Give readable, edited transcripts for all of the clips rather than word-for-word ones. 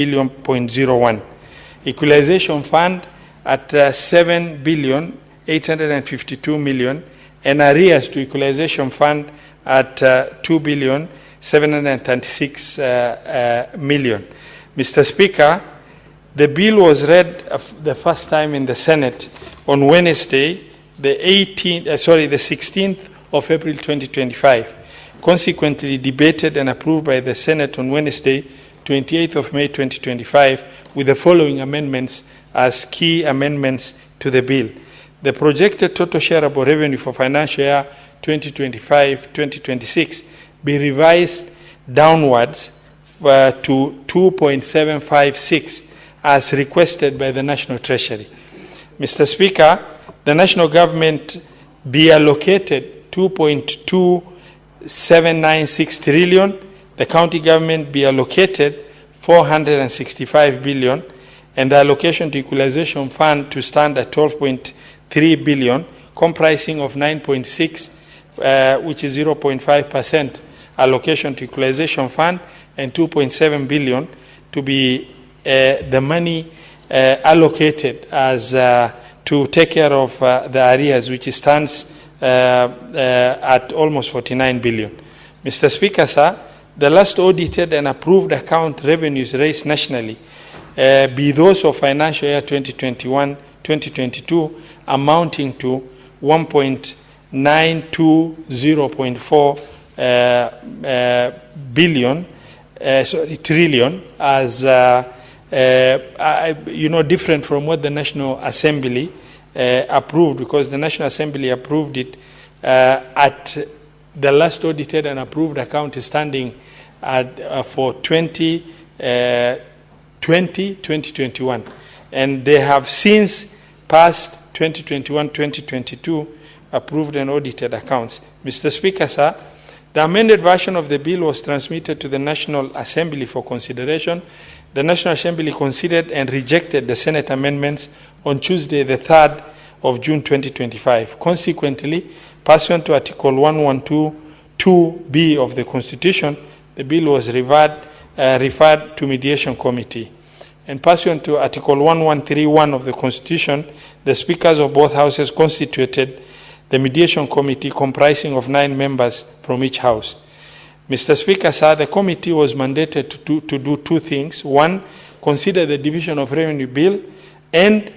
billion. Equalization fund at 7,852 million, and arrears to equalization fund at 2,736 million. Mr. Speaker, the bill was read the first time in the Senate on Wednesday, the 16th of April 2025. Consequently debated and approved by the Senate on Wednesday, 28th of May 2025, with the following amendments as key amendments to the bill. The projected total shareable revenue for financial year 2025-2026 be revised downwards to 2.756 as requested by the National Treasury. Mr. Speaker, the national government be allocated 2.2796 trillion, the county government be allocated 465 billion, and the allocation to equalization fund to stand at 12.3 billion, comprising of 9.6, which is 0.5% allocation to equalization fund, and 2.7 billion to be the money allocated as to take care of the arrears, which stands at almost 49 billion. Mr. Speaker, sir, the last audited and approved account revenues raised nationally be those of financial year 2021-2022 amounting to 1.920.4 trillion, as different from what the National Assembly approved, because the National Assembly approved it at the last audited and approved account is standing at for 2021, and they have since passed 2021-2022 approved and audited accounts. Mr. Speaker, sir, the amended version of the bill was transmitted to the National Assembly for consideration. The National Assembly considered and rejected the Senate amendments on Tuesday, the 3rd of June 2025. Consequently, pursuant to Article 112(2)(b) of the Constitution, the bill was referred to Mediation Committee. And pursuant to Article 1131 of the Constitution, the speakers of both houses constituted the Mediation Committee, comprising of 9 members from each house. Mr. Speaker, sir, the committee was mandated to do 2 things. 1, consider the division of revenue bill, and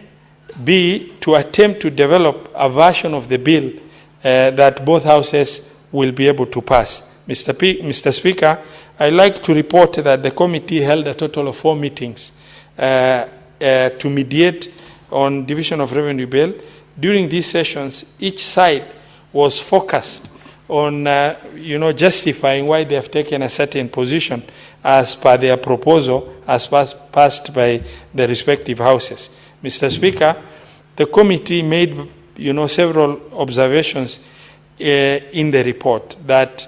B, to attempt to develop a version of the bill that both houses will be able to pass. Mr. Speaker, I'd like to report that the committee held a total of 4 meetings to mediate on division of revenue bill. During these sessions, each side was focused on justifying why they have taken a certain position as per their proposal as passed by the respective houses. Mr. Speaker, the committee made several observations in the report that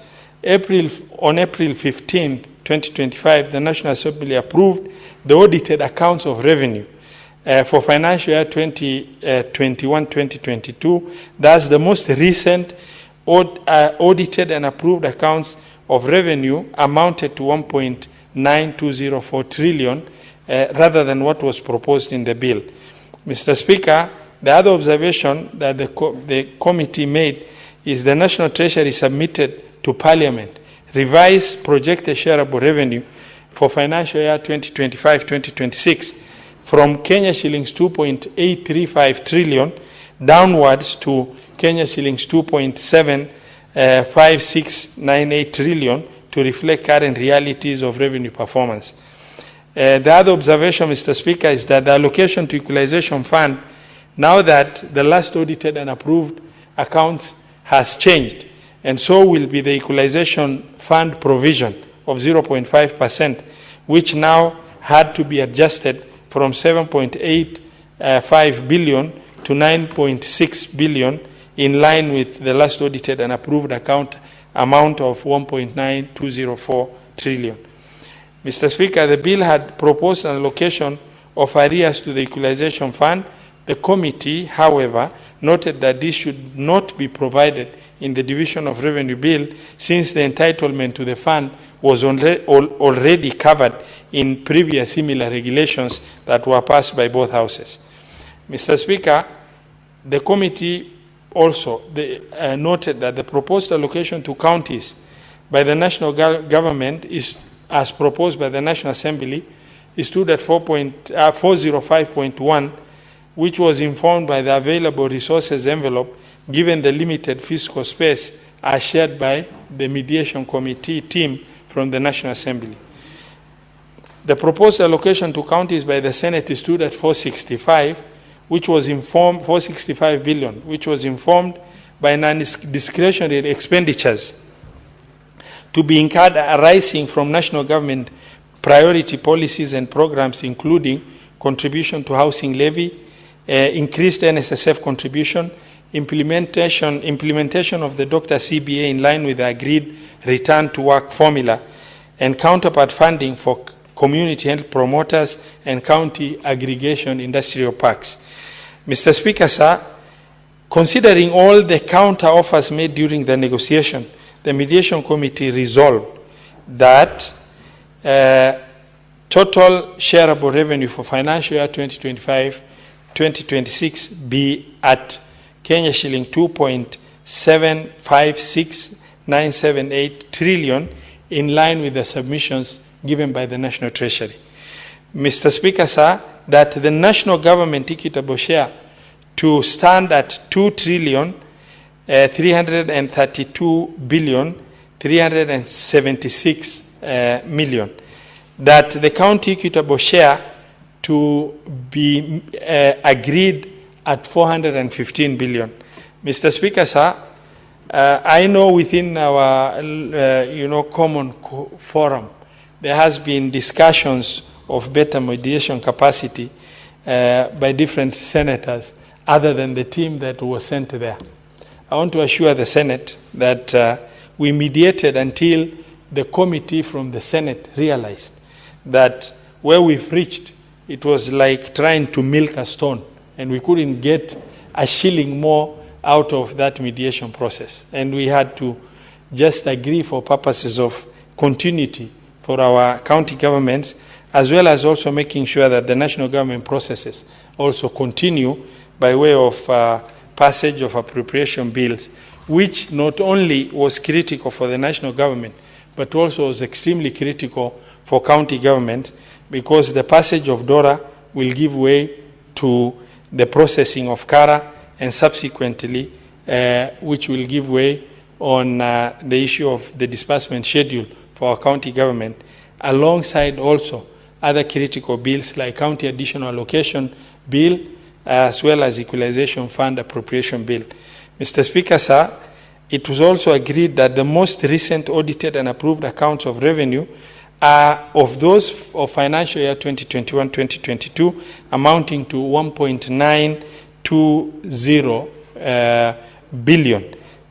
on April 15, 2025, the National Assembly approved the audited accounts of revenue for financial year 2021-2022. That's the most recent audited and approved accounts of revenue amounted to 1.9204 trillion rather than what was proposed in the bill. Mr. Speaker, the other observation that the committee made is the National Treasury submitted to Parliament revised projected shareable revenue for financial year 2025-2026 from Kenya shillings 2.835 trillion downwards to Kenya shillings 2.75698 trillion to reflect current realities of revenue performance. The other observation, Mr. Speaker, is that the allocation to equalization fund, now that the last audited and approved accounts has changed, and so will be the equalization fund provision of 0.5%, which now had to be adjusted from 7.85 billion to 9.6 billion, in line with the last audited and approved account amount of 1.9204 trillion. Mr. Speaker, the bill had proposed an allocation of arrears to the equalization fund. The committee, however, noted that this should not be provided in the division of revenue bill, since the entitlement to the fund was already covered in previous similar regulations that were passed by both houses. Mr. Speaker, the committee also noted that the proposed allocation to counties by the national government is, as proposed by the National Assembly, stood at 405.1, which was informed by the available resources envelope given the limited fiscal space as shared by the mediation committee team from the National Assembly. The proposed allocation to counties by the Senate stood at 465, which was informed, 465 billion, which was informed by non-discretionary expenditures to be incurred arising from national government priority policies and programs, including contribution to housing levy, increased NSSF contribution, implementation of the Dr. CBA in line with the agreed return to work formula, and counterpart funding for community health promoters and county aggregation industrial parks. Mr. Speaker, sir, considering all the counter offers made during the negotiation, the mediation committee resolved that total shareable revenue for financial year 2025-2026 be at Kenya shilling 2.756978 trillion, in line with the submissions given by the National Treasury. Mr. Speaker, sir, that the national government equitable share to stand at 2,332,376 million. That the county equitable share to be agreed at 415 billion. Mr. Speaker, sir, I know within our common forum there has been discussions of better mediation capacity by different senators other than the team that was sent there. I want to assure the Senate that we mediated until the committee from the Senate realized that where we've reached, it was like trying to milk a stone, and we couldn't get a shilling more out of that mediation process. And we had to just agree for purposes of continuity for our county governments, as well as also making sure that the national government processes also continue by way of passage of appropriation bills, which not only was critical for the national government, but also was extremely critical for county government, because the passage of DORA will give way to the processing of CARA, and subsequently, which will give way on the issue of the disbursement schedule for our county government, alongside also other critical bills like county additional allocation bill, as well as equalization fund appropriation bill. Mr. Speaker, sir, it was also agreed that the most recent audited and approved accounts of revenue are of those of financial year 2021-2022 amounting to 1.920 billion,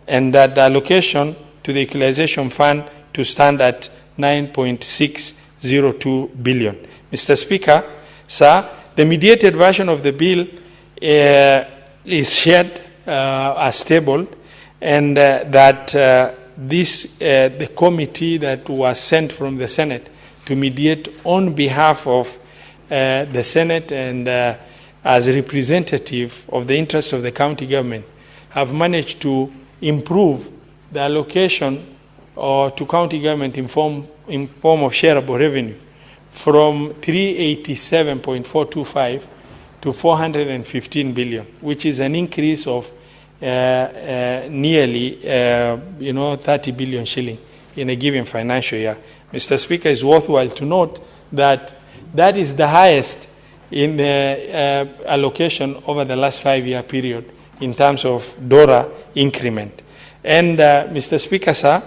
and that the allocation to the equalization fund to stand at 9.602 billion. Mr. Speaker, sir, the mediated version of the bill is shared as tabled, and that the committee that was sent from the Senate to mediate on behalf of the Senate and as a representative of the interests of the county government have managed to improve the allocation to county government in form of shareable revenue from 387.425 to 415 billion, which is an increase of nearly 30 billion shilling in a given financial year. Mr. Speaker, it's worthwhile to note that that is the highest in the allocation over the last 5-year period in terms of DORA increment. And Mr. Speaker, sir,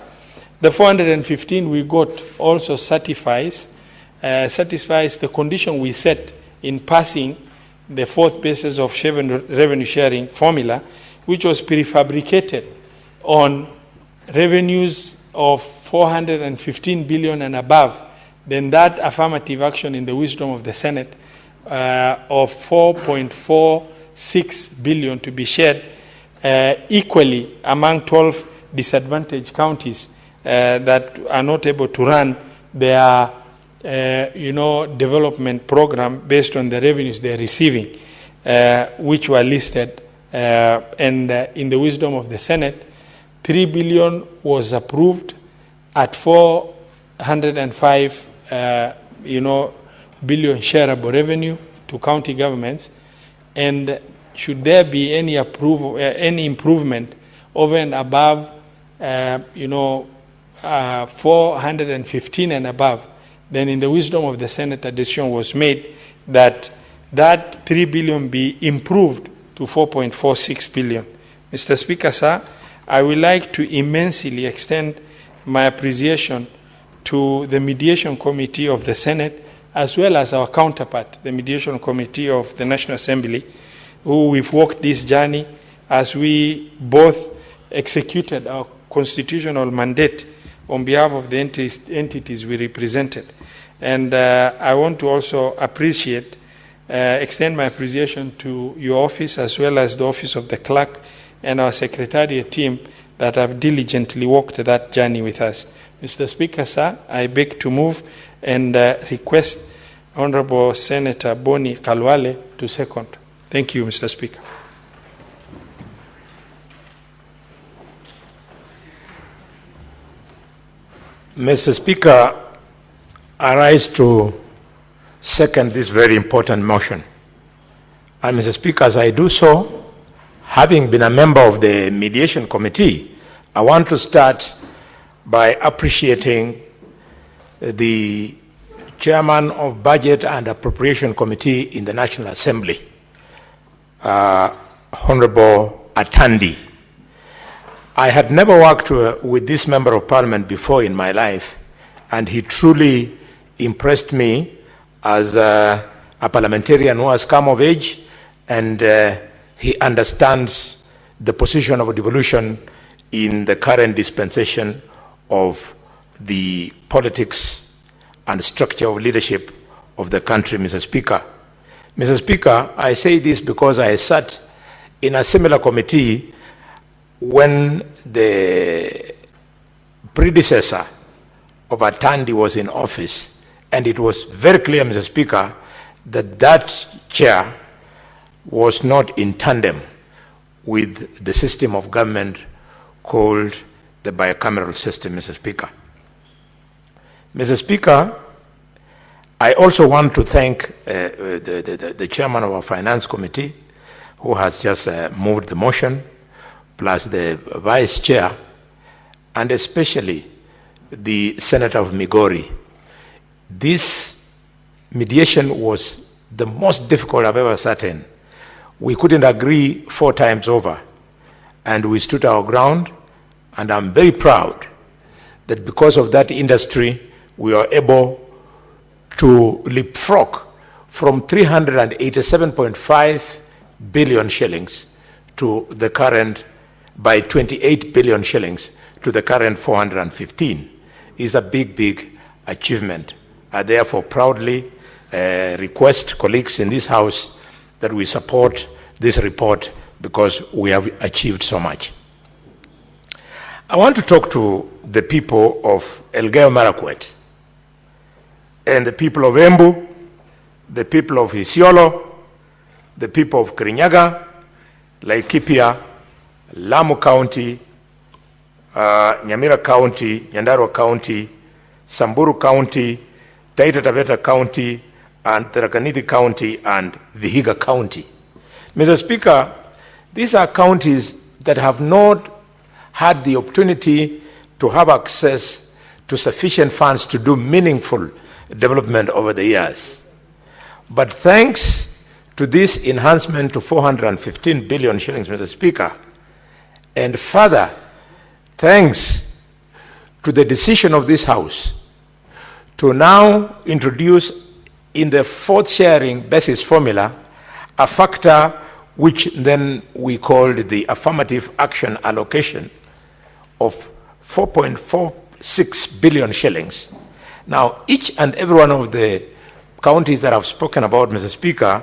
the 415 we got also satisfies the condition we set in passing the fourth basis of revenue sharing formula, which was prefabricated on revenues of 415 billion and above. Then that affirmative action in the wisdom of the Senate of 4.46 billion to be shared equally among 12 disadvantaged counties that are not able to run their development program based on the revenues they're receiving, which were listed. And in the wisdom of the Senate, 3 billion was approved at 405 billion shareable revenue to county governments. And should there be any improvement over and above 415 and above, then in the wisdom of the Senate, a decision was made that 3 billion be improved to 4.46 billion. Mr. Speaker, sir, I would like to immensely extend my appreciation to the Mediation Committee of the Senate, as well as our counterpart, the Mediation Committee of the National Assembly, who we've walked this journey as we both executed our constitutional mandate on behalf of the entities we represented. And I want to also extend my appreciation to your office, as well as the office of the clerk and our secretariat team that have diligently walked that journey with us. Mr. Speaker, sir, I beg to move and request Honorable Senator Boni Khalwale to second. Thank you, Mr. Speaker. Mr. Speaker, I rise to second this very important motion. And Mr. Speaker, as I do so, having been a member of the Mediation Committee, I want to start by appreciating the Chairman of Budget and Appropriation Committee in the National Assembly, Honorable Atandi. I had never worked with this Member of Parliament before in my life, and he truly impressed me as a parliamentarian who has come of age, and he understands the position of devolution in the current dispensation of the politics and structure of leadership of the country, Mr. Speaker. Mr. Speaker, I say this because I sat in a similar committee when the predecessor of Atandi was in office, and it was very clear, Mr. Speaker, that that chair was not in tandem with the system of government called the bicameral system, Mr. Speaker. Mr. Speaker, I also want to thank the chairman of our Finance Committee, who has just moved the motion, plus the vice chair, and especially the Senator of Migori. This mediation was the most difficult I've ever sat in. We couldn't agree 4 times over, and we stood our ground, and I'm very proud that because of that industry, we are able to leapfrog from 387.5 billion shillings to the current, by 28 billion shillings to the current 415, is a big, big achievement. I therefore proudly request colleagues in this House that we support this report because we have achieved so much. I want to talk to the people of Elgeyo Marakwet and the people of Embu, the people of Isiolo, the people of Kirinyaga, Laikipia, Lamu County, Nyamira County, Nyandarua County, Samburu County, Taita Taveta County, and Tharaka Nithi County, and Vihiga County. Mr. Speaker, these are counties that have not had the opportunity to have access to sufficient funds to do meaningful development over the years. But thanks to this enhancement to 415 billion shillings, Mr. Speaker, and further, thanks to the decision of this House to now introduce in the 4th sharing basis formula a factor which then we called the affirmative action allocation of 4.46 billion shillings. Now, each and every one of the counties that I've spoken about, Mr. Speaker,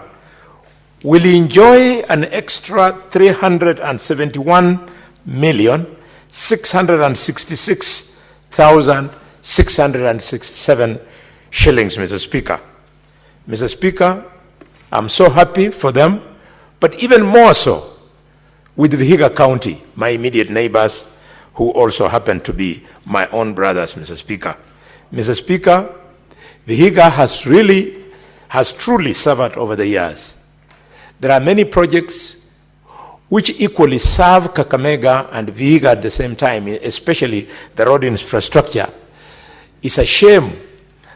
will enjoy an extra 371,666,000 1,667 shillings, Mr. Speaker. Mr. Speaker, I'm so happy for them, but even more so with Vihiga County, my immediate neighbors, who also happen to be my own brothers, Mr. Speaker. Mr. Speaker, Vihiga has truly suffered over the years. There are many projects which equally serve Kakamega and Vihiga at the same time, especially the road infrastructure. It's a shame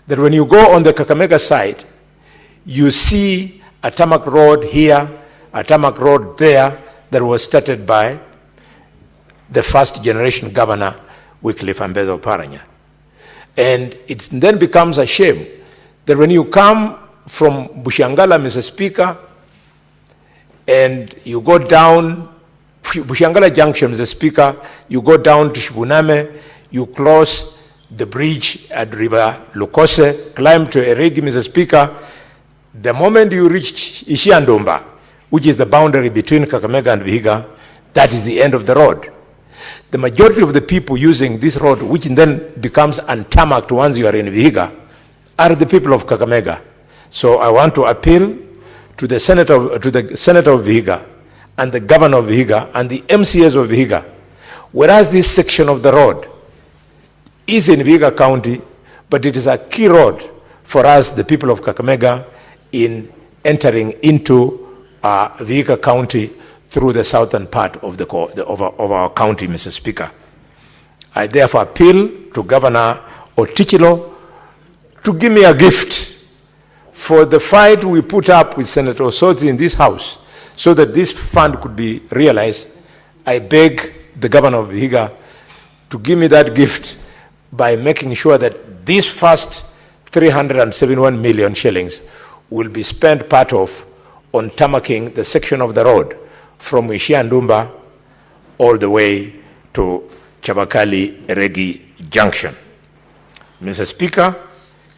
that when you go on the Kakamega side, you see a tarmac road here, a tarmac road there, that was started by the first generation governor, Wycliffe Ambezo Paranya. And it then becomes a shame that when you come from Bushangala, Mr. Speaker, and you go down Bushangala Junction, Mr. Speaker, you go down to Shibuname, you cross the bridge at River Lukose, climb to Eregi, Mr. Speaker. The moment you reach Ishiandomba, which is the boundary between Kakamega and Vihiga, that is the end of the road. The majority of the people using this road, which then becomes untarmacked once you are in Vihiga, are the people of Kakamega. So I want to appeal to the Senator of Vihiga and the Governor of Vihiga and the MCAs of Vihiga, whereas this section of the road is in Vihiga County, but it is a key road for us, the people of Kakamega, in entering into Vihiga County through the southern part of our county, Mr. Speaker. I therefore appeal to Governor Otichilo to give me a gift for the fight we put up with Senator Osotsi in this house so that this fund could be realized. I beg the Governor of Vihiga to give me that gift by making sure that this first 371 million shillings will be spent part of on tarmacking the section of the road from Ishiandumba all the way to Chabakali Eregi Junction. Mr. Speaker,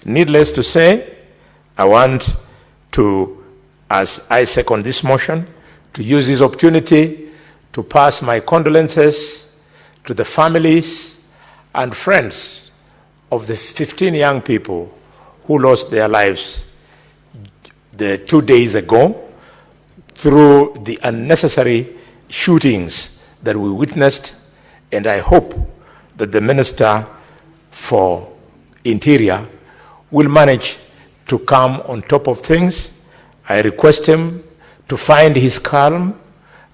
needless to say, I want to, as I second this motion, to use this opportunity to pass my condolences to the families and friends of the 15 young people who lost their lives 2 days ago through the unnecessary shootings that we witnessed, and I hope that the Minister for Interior will manage to come on top of things. I request him to find his calm.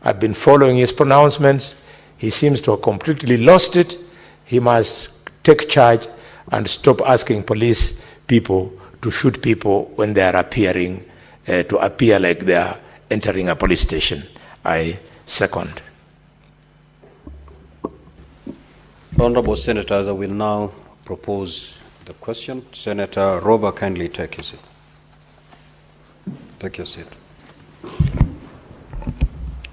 I've been following his pronouncements. He seems to have completely lost it. He must take charge and stop asking police people to shoot people when they are appearing, to appear like they are entering a police station. I second. Honorable Senators, I will now propose the question. Senator Roba, kindly take your seat. Take your seat.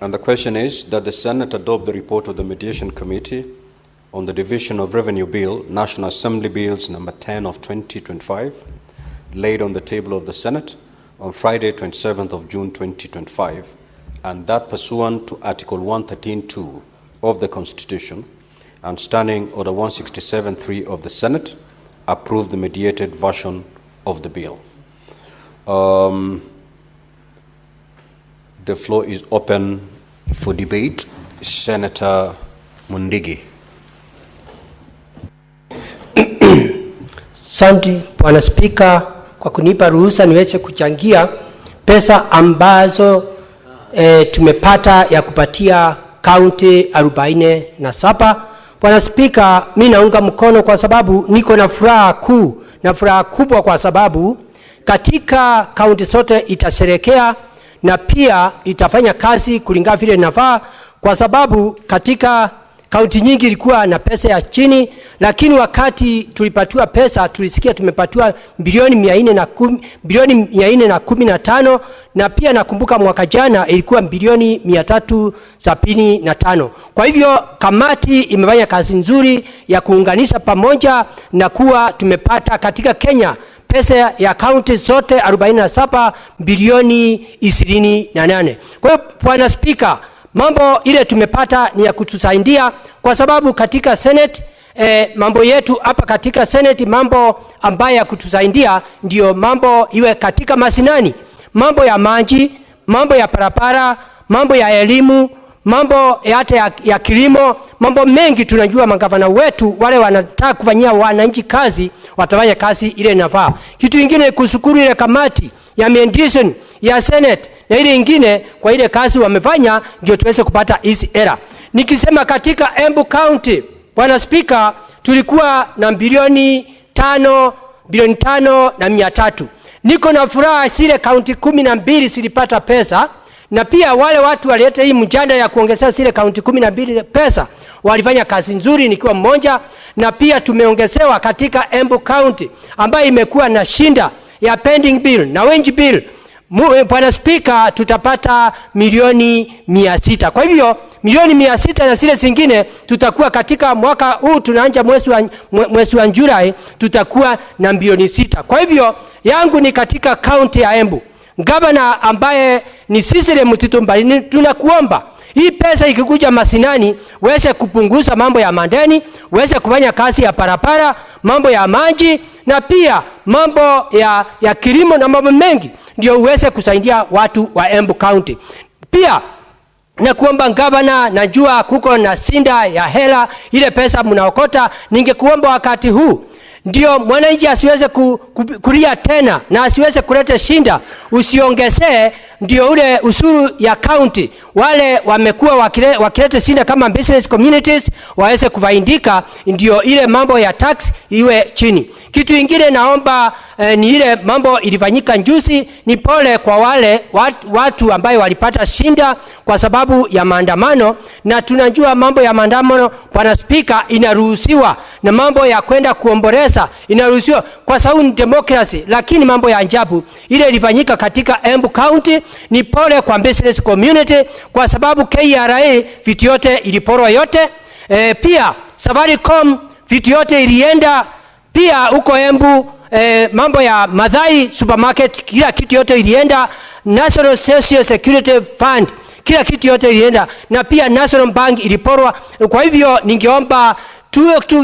And the question is that the Senate adopt the report of the Mediation Committee on the Division of Revenue Bill, National Assembly Bills number 10 of 2025, laid on the table of the Senate on Friday, 27th of June 2025, and that pursuant to Article 113.2 of the Constitution and Standing Order 167.3 of the Senate, approve the mediated version of the bill. The floor is open for debate. Senator Mundigi. Asante Bwana Spika kwa kunipa ruhusa niweze kuchangia pesa ambazo tumepata ya kupatia kaunti 47. Bwana Spika, mimi naunga mkono kwa sababu niko na furaha kubwa kwa sababu katika kaunti zote itasherekea na pia itafanya kazi kulingana vile inafaa, kwa sababu katika kaunti nyingi ilikuwa na pesa ya chini, lakini wakati tulipatiwa pesa tulisikia tumepatiwa bilioni 415, na pia nakumbuka mwaka jana ilikuwa bilioni 375. Kwa hivyo kamati imefanya kazi nzuri ya kuunganisha pamoja na kuwa tumepata katika Kenya pesa ya kaunti zote 47 bilioni 28. Kwa hiyo Bwana Spika, mambo ile tumepata ni ya kutusaidia kwa sababu katika Senate mambo yetu hapa katika Senate, mambo ambayo ya kutusaidia ndio mambo iwe katika masinani, mambo ya maji, mambo ya barabara, mambo ya elimu, mambo hata ya kilimo, mambo mengi. Tunajua magavana wetu wale wanataka kufanyia wananchi kazi, watafanya kazi ile inafaa. Kitu kingine kushukuru ile kamati ya Mediation ya Senate na ile ingine kwa ile kazi wamefanya, ndio tuweze kupata hizi era. Nikisema katika Embu County, Bwana Speaker, tulikuwa na bilioni 5 na 300. Niko na furaha zile kaunti 12 zilipata pesa, na pia wale watu walileta hii mjadala ya kuongezea zile kaunti 12 pesa walifanya kazi nzuri, nikiwa mmoja. Na pia tumeongezewa katika Embu County ambayo imekuwa na shinda ya pending bill na wage bill. Bwana Speaker, tutapata milioni 600. Kwa hivyo milioni 600 na zile zingine tutakuwa katika mwaka huu tunaanza mwezi wa Julai tutakuwa na milioni 6. Kwa hivyo yangu ni katika county ya Embu. Governor ambaye ni Sisile Mutitumbali, tunakuomba hii pesa ikikuja masinani uweze kupunguza mambo ya mandeni, uweze kufanya kazi ya barabara, mambo ya maji na pia mambo ya kilimo na mambo mengi, ndio uweze kusaidia watu wa Embu County. Pia na kuomba governor, najua kuko na sinda ya hela ile pesa mnaokota, ningekuomba wakati huu ndio mwananchi asiweze kulia tena na asiweze kuleta shinda, usiongezee ndio ule usuru ya county. Wale wamekuwa wakileta shinda kama business communities waweze kufaidika, ndio ile mambo ya tax iwe chini. Kitu kingine naomba ni ile mambo ilifanyika juzi, ni pole kwa wale watu ambao walipata shinda kwa sababu ya maandamano, na tunajua mambo ya maandamano, Bwana Speaker, inaruhusiwa, na mambo ya kwenda kuomboleza inaruhusiwa kwa sababu ni democracy. Lakini mambo ya ajabu ile ilifanyika katika Embu County, ni pole kwa business community kwa sababu KRA vitu yote iliporwa yote. Pia Safaricom vitu yote ilienda. Pia huko Embu mambo ya Mutahi supermarket kila kitu yote ilienda. National Social Security Fund kila kitu yote ilienda, na pia National Bank iliporwa. Kwa hivyo ningeomba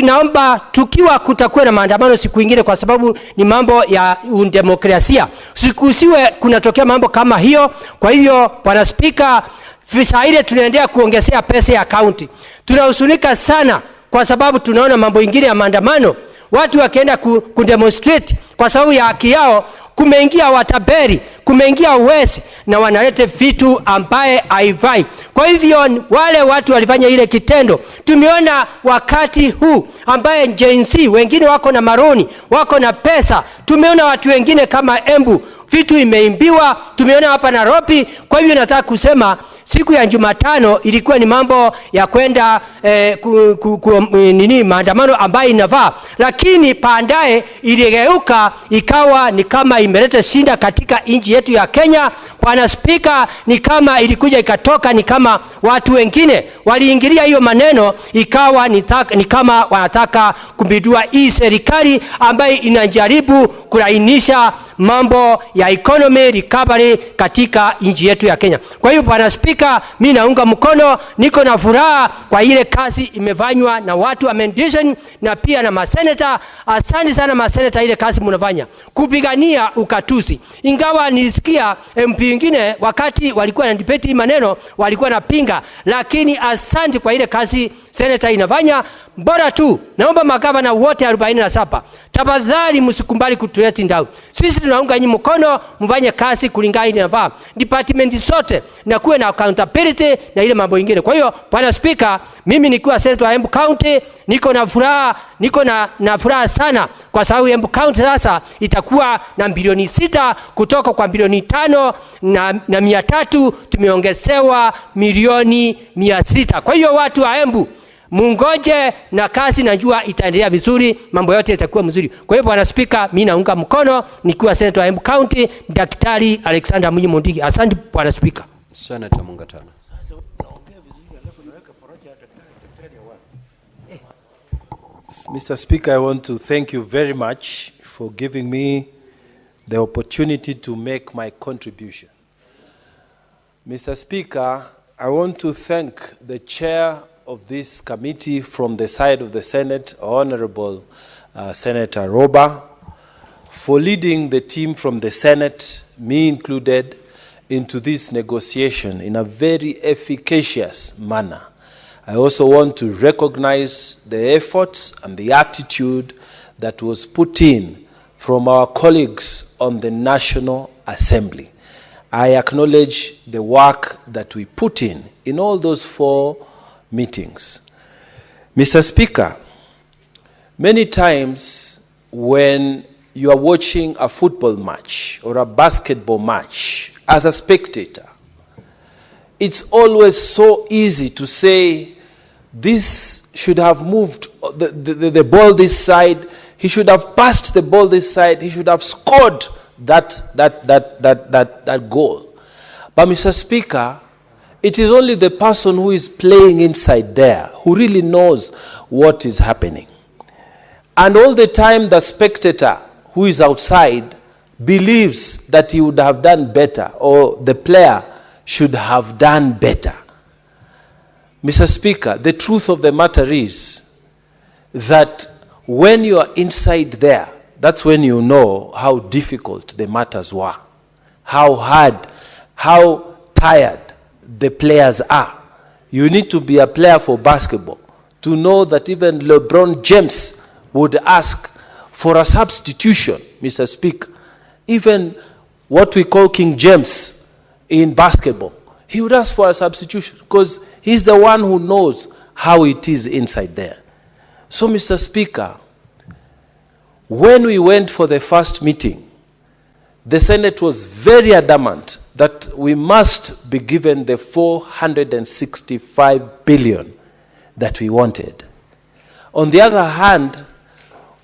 naomba tukiwa kutakuwa na maandamano siku nyingine, kwa sababu ni mambo ya demokrasia, sikusiwe kunatokea mambo kama hiyo. Kwa hivyo Bwana Speaker, visa ile tunaendelea kuongezea pesa ya county, tunahuzunika sana kwa sababu tunaona mambo mengine ya maandamano, watu wakienda kudemonstrate kwa sababu ya haki yao, kumeingia wataberi, kumeingia uwezi na wanalete vitu ambaye haifai. Kwa hivyo wale watu walifanya ile kitendo, tumeona wakati huu ambaye Gen Z wengine wako na maroni, wako na pesa. Tumeona watu wengine kama Embu vitu imeimbiwa, tumeona hapa Nairobi. Kwa hivyo nataka kusema siku ya Jumatano ilikuwa ni mambo ya kwenda maandamano ambayo inafaa, lakini baadaye iligeuka ikawa ni kama imeleta shinda katika nchi yetu ya Kenya. Bwana Speaker, ni kama ilikuja ikatoka, ni kama watu wengine waliingilia hiyo maneno, ikawa ni kama wanataka kumbidua hii serikali ambayo inajaribu kulainisha mambo ya economy recovery katika nchi yetu ya Kenya. Kwa hiyo Bwana Speaker, mimi naunga mkono, niko na furaha kwa ile kazi imefanywa na watu wa Mediation na pia na maseneta. Asante sana maseneta, ile kazi mnafanya kupigania ukatusi. Ingawa nilisikia MP wengine wakati walikuwa na debate maneno walikuwa napinga, lakini asante kwa ile kazi seneta inafanya. Bora tu naomba magavana wote 47 tafadhali msikumbali kutuleta down. Sisi tunaunga nyinyi mkono, mfanye kazi kulingana inafaa. Department zote na kuwe na accountability na ile mambo mengine. Kwa hiyo Bwana Speaker, mimi nikiwa senator wa Embu County niko na furaha, niko na furaha sana kwa sababu Embu County sasa itakuwa na bilioni 6 kutoka kwa bilioni 5 na 300, tumeongezewa milioni 600. Kwa hiyo watu wa Embu mungoje, na kazi najua itaendelea vizuri, mambo yote itakuwa mzuri. Kwa hiyo Bwana Speaker, mimi naunga mkono nikiwa senator wa Embu County, Daktari Alexander Munyi Mundigi. Asante Bwana Speaker. Senator Mungatana. Mr. Speaker, I want to thank you very much for giving me the opportunity to make my contribution. Mr. Speaker, I want to thank the chair of this committee from the side of the Senate, Honorable Senator Roba, for leading the team from the Senate, me included, into this negotiation in a very efficacious manner. I also want to recognize the efforts and the attitude that was put in from our colleagues on the National Assembly. I acknowledge the work that we put in all those 4 meetings. Mr. Speaker, many times when you are watching a football match or a basketball match as a spectator, it's always so easy to say, this should have moved the ball this side, he should have passed the ball this side, he should have scored that goal. But Mr. Speaker, it is only the person who is playing inside there who really knows what is happening. And all the time the spectator who is outside believes that he would have done better, or the player should have done better. Mr. Speaker, the truth of the matter is that when you are inside there, that's when you know how difficult the matters were, how hard, how tired the players are. You need to be a player for basketball to know that even LeBron James would ask for a substitution, Mr. Speaker. Even what we call King James in basketball, he would ask for a substitution because he's the one who knows how it is inside there. So, Mr. Speaker, when we went for the first meeting, the Senate was very adamant that we must be given the 465 billion that we wanted. On the other hand,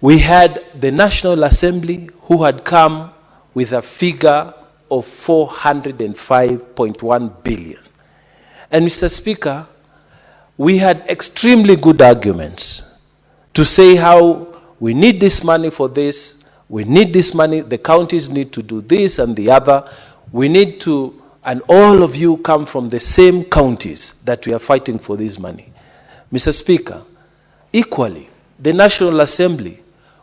we had the National Assembly who had come with a figure of 405.1 billion. And Mr. Speaker, we had extremely good arguments to say how we need this money for this, we need this money, the counties need to do this and the other, we need to, and all of you come from the same counties that we are fighting for this money. Mr. Speaker, equally, the National Assembly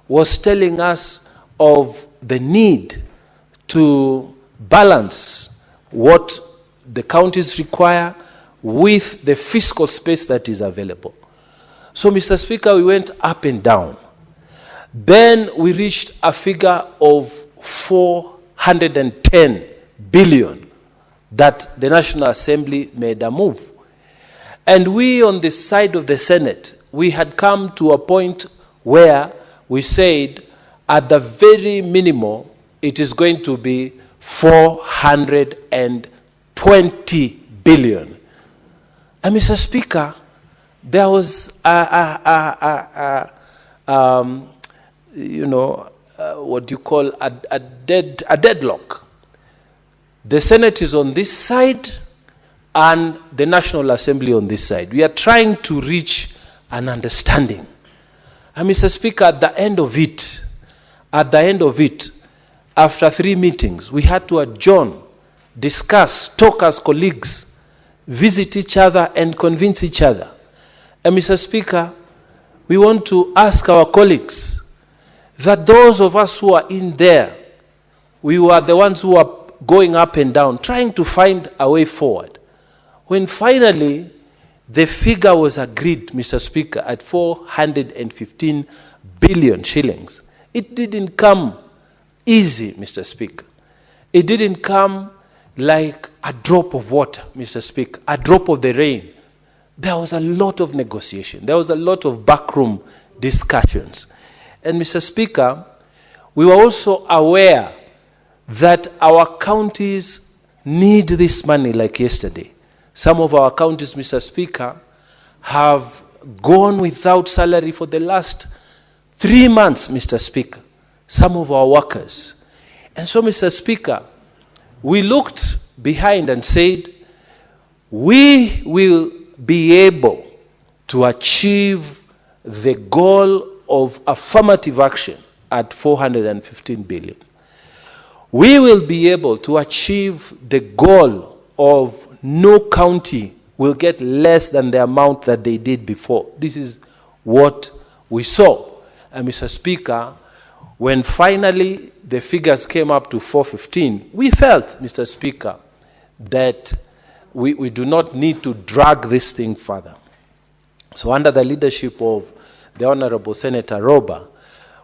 was telling us of the need to balance what the counties require with the fiscal space that is available. So, Mr. Speaker, we went up and down. Then we reached a figure of 410 billion that the National Assembly made a move. And we on the side of the Senate, we had come to a point where we said at the very minimum, it is going to be 420 billion. And Mr. Speaker, there was what you call a deadlock. The Senate is on this side and the National Assembly on this side. We are trying to reach an understanding. And Mr. Speaker, at the end of it, after 3 meetings, we had to adjourn, discuss, talk as colleagues, visit each other and convince each other. And Mr. Speaker, we want to ask our colleagues that those of us who are in there, we were the ones who are going up and down, trying to find a way forward. When finally the figure was agreed, Mr. Speaker, at 415 billion shillings, it didn't come easy, Mr. Speaker. It didn't come like a drop of water, Mr. Speaker, a drop of the rain. There was a lot of negotiation. There was a lot of backroom discussions. And Mr. Speaker, we were also aware that our counties need this money like yesterday. Some of our counties, Mr. Speaker, have gone without salary for the last 3 months, Mr. Speaker. Some of our workers. And so, Mr. Speaker, we looked behind and said, we will be able to achieve the goal of affirmative action at 415 billion. We will be able to achieve the goal of no county will get less than the amount that they did before. This is what we saw. And Mr. Speaker, when finally the figures came up to 415, we felt, Mr. Speaker, that we do not need to drag this thing further. So under the leadership of the Honorable Senator Roba,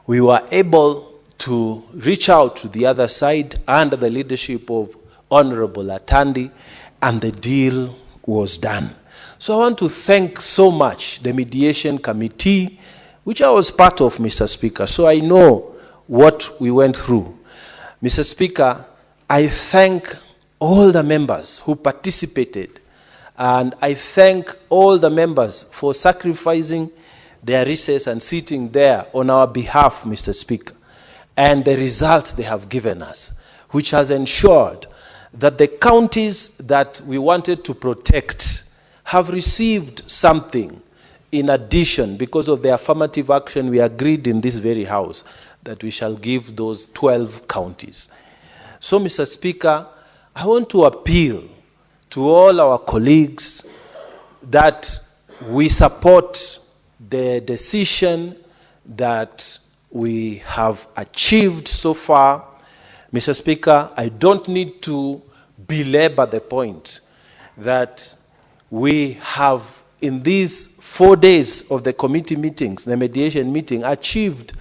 we were able to reach out to the other side under the leadership of Honorable Atandi, and the deal was done. So I want to thank so much the Mediation Committee, which I was part of, Mr. Speaker, so I know what we went through. Mr. Speaker, I thank all the members who participated, and I thank all the members for sacrificing their recess and sitting there on our behalf, Mr. Speaker, and the result they have given us, which has ensured that the counties that we wanted to protect have received something in addition because of the affirmative action we agreed in this very house that we shall give those 12 counties. So, Mr. Speaker, I want to appeal to all our colleagues that we support the decision that we have achieved so far. Mr. Speaker, I don't need to belabor the point that we have, in these 4 days of the committee meetings, the mediation meeting, achieved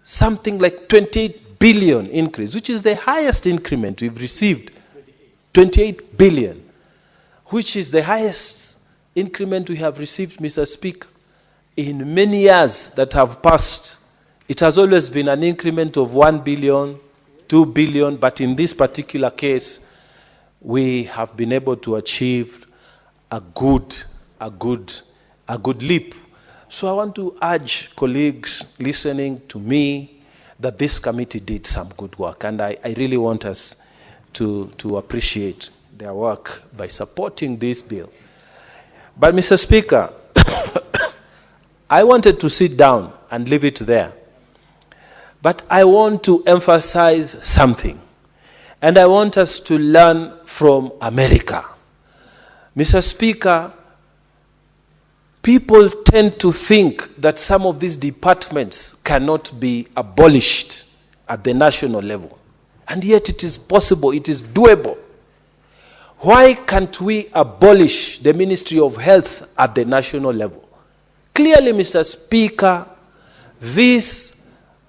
something like 28 billion increase, which is the highest increment we've received. 28 billion, which is the highest increment we have received, Mr. Speaker, in many years that have passed. It has always been an increment of 1 billion, 2 billion, but in this particular case, we have been able to achieve a good leap. So I want to urge colleagues listening to me that this committee did some good work, and I really want us to appreciate their work by supporting this bill. But Mr. Speaker, I wanted to sit down and leave it there. But I want to emphasize something, and I want us to learn from America. Mr. Speaker, people tend to think that some of these departments cannot be abolished at the national level. And yet it is possible, it is doable. Why can't we abolish the Ministry of Health at the national level? Clearly, Mr. Speaker, this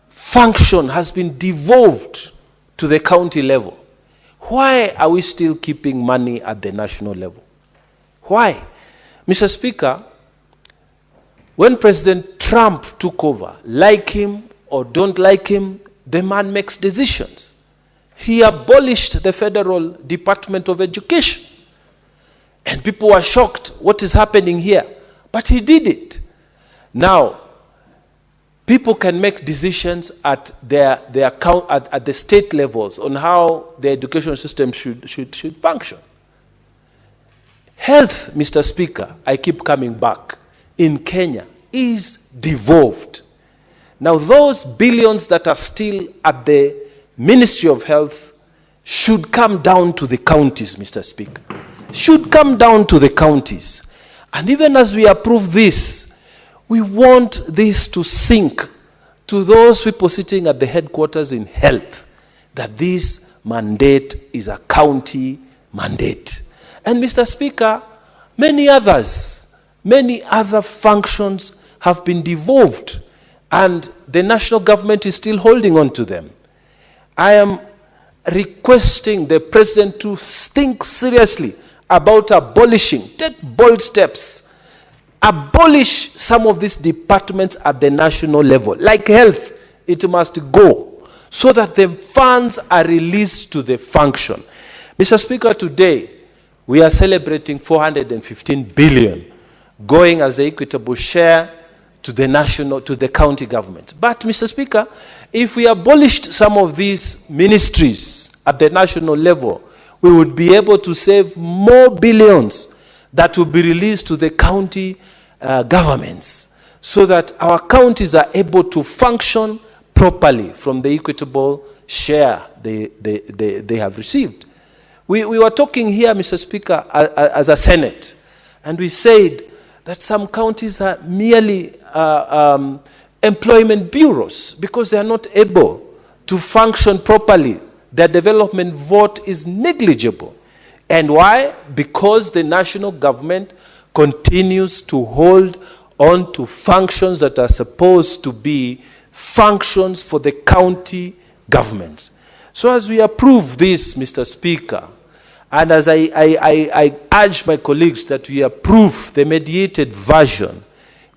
function has been devolved to the county level. Why are we still keeping money at the national level? Why? Mr. Speaker, when President Trump took over, like him or don't like him, the man makes decisions. He abolished the Federal Department of Education. And people were shocked, what is happening here? But he did it. Now, people can make decisions at at the state levels on how the education system should function. Health, Mr. Speaker, I keep coming back, in Kenya is devolved. Now those billions that are still at the Ministry of Health should come down to the counties, Mr. Speaker. Should come down to the counties. And even as we approve this, we want this to sink to those people sitting at the headquarters in health, that this mandate is a county mandate. And Mr. Speaker, many other functions have been devolved, and the national government is still holding on to them. I am requesting the President to think seriously about abolishing, take bold steps, abolish some of these departments at the national level. Like health, it must go, so that the funds are released to the function. Mr. Speaker, today, we are celebrating 415 billion going as the equitable share to the county government. But, Mr. Speaker, if we abolished some of these ministries at the national level, we would be able to save more billions that will be released to the county governments, so that our counties are able to function properly from the equitable share they have received. We were talking here, Mr. Speaker, as a Senate, And we said that some counties are merely employment bureaus because they are not able to function properly. Their development vote is negligible. And why? Because the national government continues to hold on to functions that are supposed to be functions for the county governments. So as we approve this, Mr. Speaker, and as I urge my colleagues that we approve the mediated version,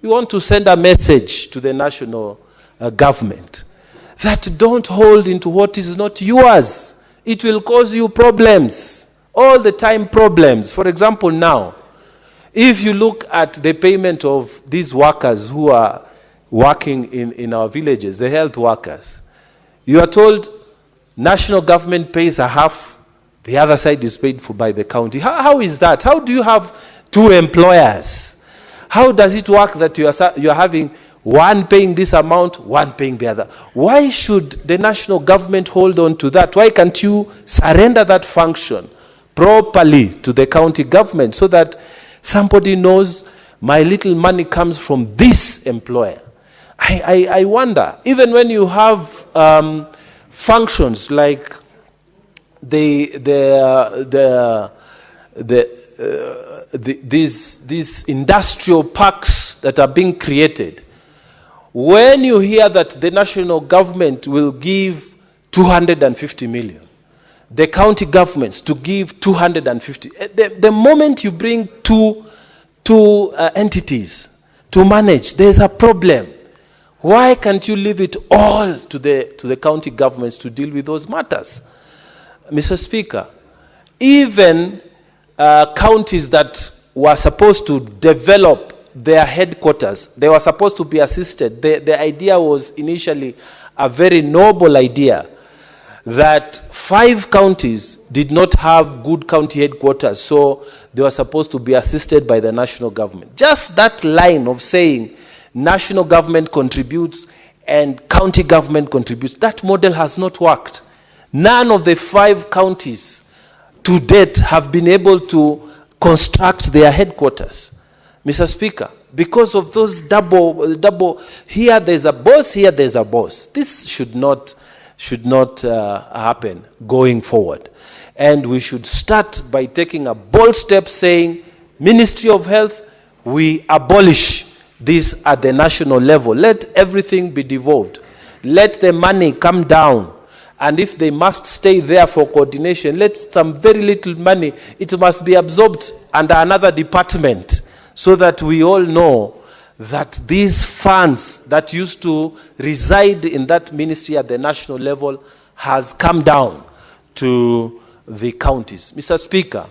we want to send a message to the national government that don't hold into what is not yours. It will cause you problems, all the time problems. For example, now, if you look at the payment of these workers who are working in our villages, the health workers, you are told national government pays a half, the other side is paid for by the county. How is that? How do you have two employers? How does it work that you are having one paying this amount, one paying the other? Why should the national government hold on to that? Why can't you surrender that function properly to the county government so that somebody knows my little money comes from this employer? I wonder, even when you have functions like these industrial parks that are being created, when you hear that the national government will give 250 million, the county governments to give 250, the moment you bring two entities to manage, there's a problem. Why can't you leave it all to the county governments to deal with those matters? Mr. Speaker, even counties that were supposed to develop their headquarters, they were supposed to be assisted. The idea was initially a very noble idea that 5 counties did not have good county headquarters, so they were supposed to be assisted by the national government. Just that line of saying national government contributes and county government contributes, that model has not worked. None of the 5 counties to date have been able to construct their headquarters, Mr. Speaker, because of those double, here there's a boss, here there's a boss. This should not happen going forward. And we should start by taking a bold step saying, Ministry of Health, we abolish this at the national level. Let everything be devolved. Let the money come down. And if they must stay there for coordination, let some very little money, it must be absorbed under another department so that we all know that these funds that used to reside in that ministry at the national level has come down to the counties. Mr. Speaker,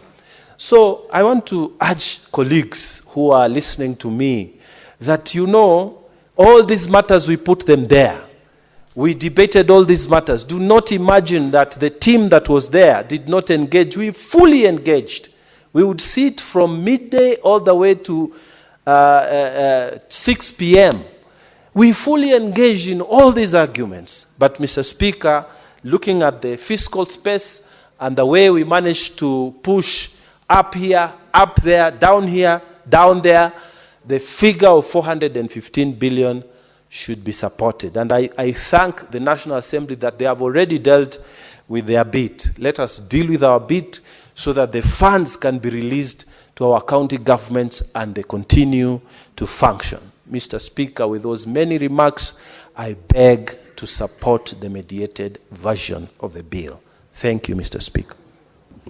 so I want to urge colleagues who are listening to me that, you know, all these matters, we put them there. We debated all these matters. Do not imagine that the team that was there did not engage. We fully engaged. We would sit from midday all the way to 6 p.m. We fully engaged in all these arguments. But, Mr. Speaker, looking at the fiscal space and the way we managed to push up here, up there, down here, down there, the figure of 415 billion should be supported. And I thank the National Assembly that they have already dealt with their bit. Let us deal with our bit so that the funds can be released to our county governments and they continue to function. Mr. Speaker, with those many remarks, I beg to support the mediated version of the bill. Thank you, Mr. Speaker.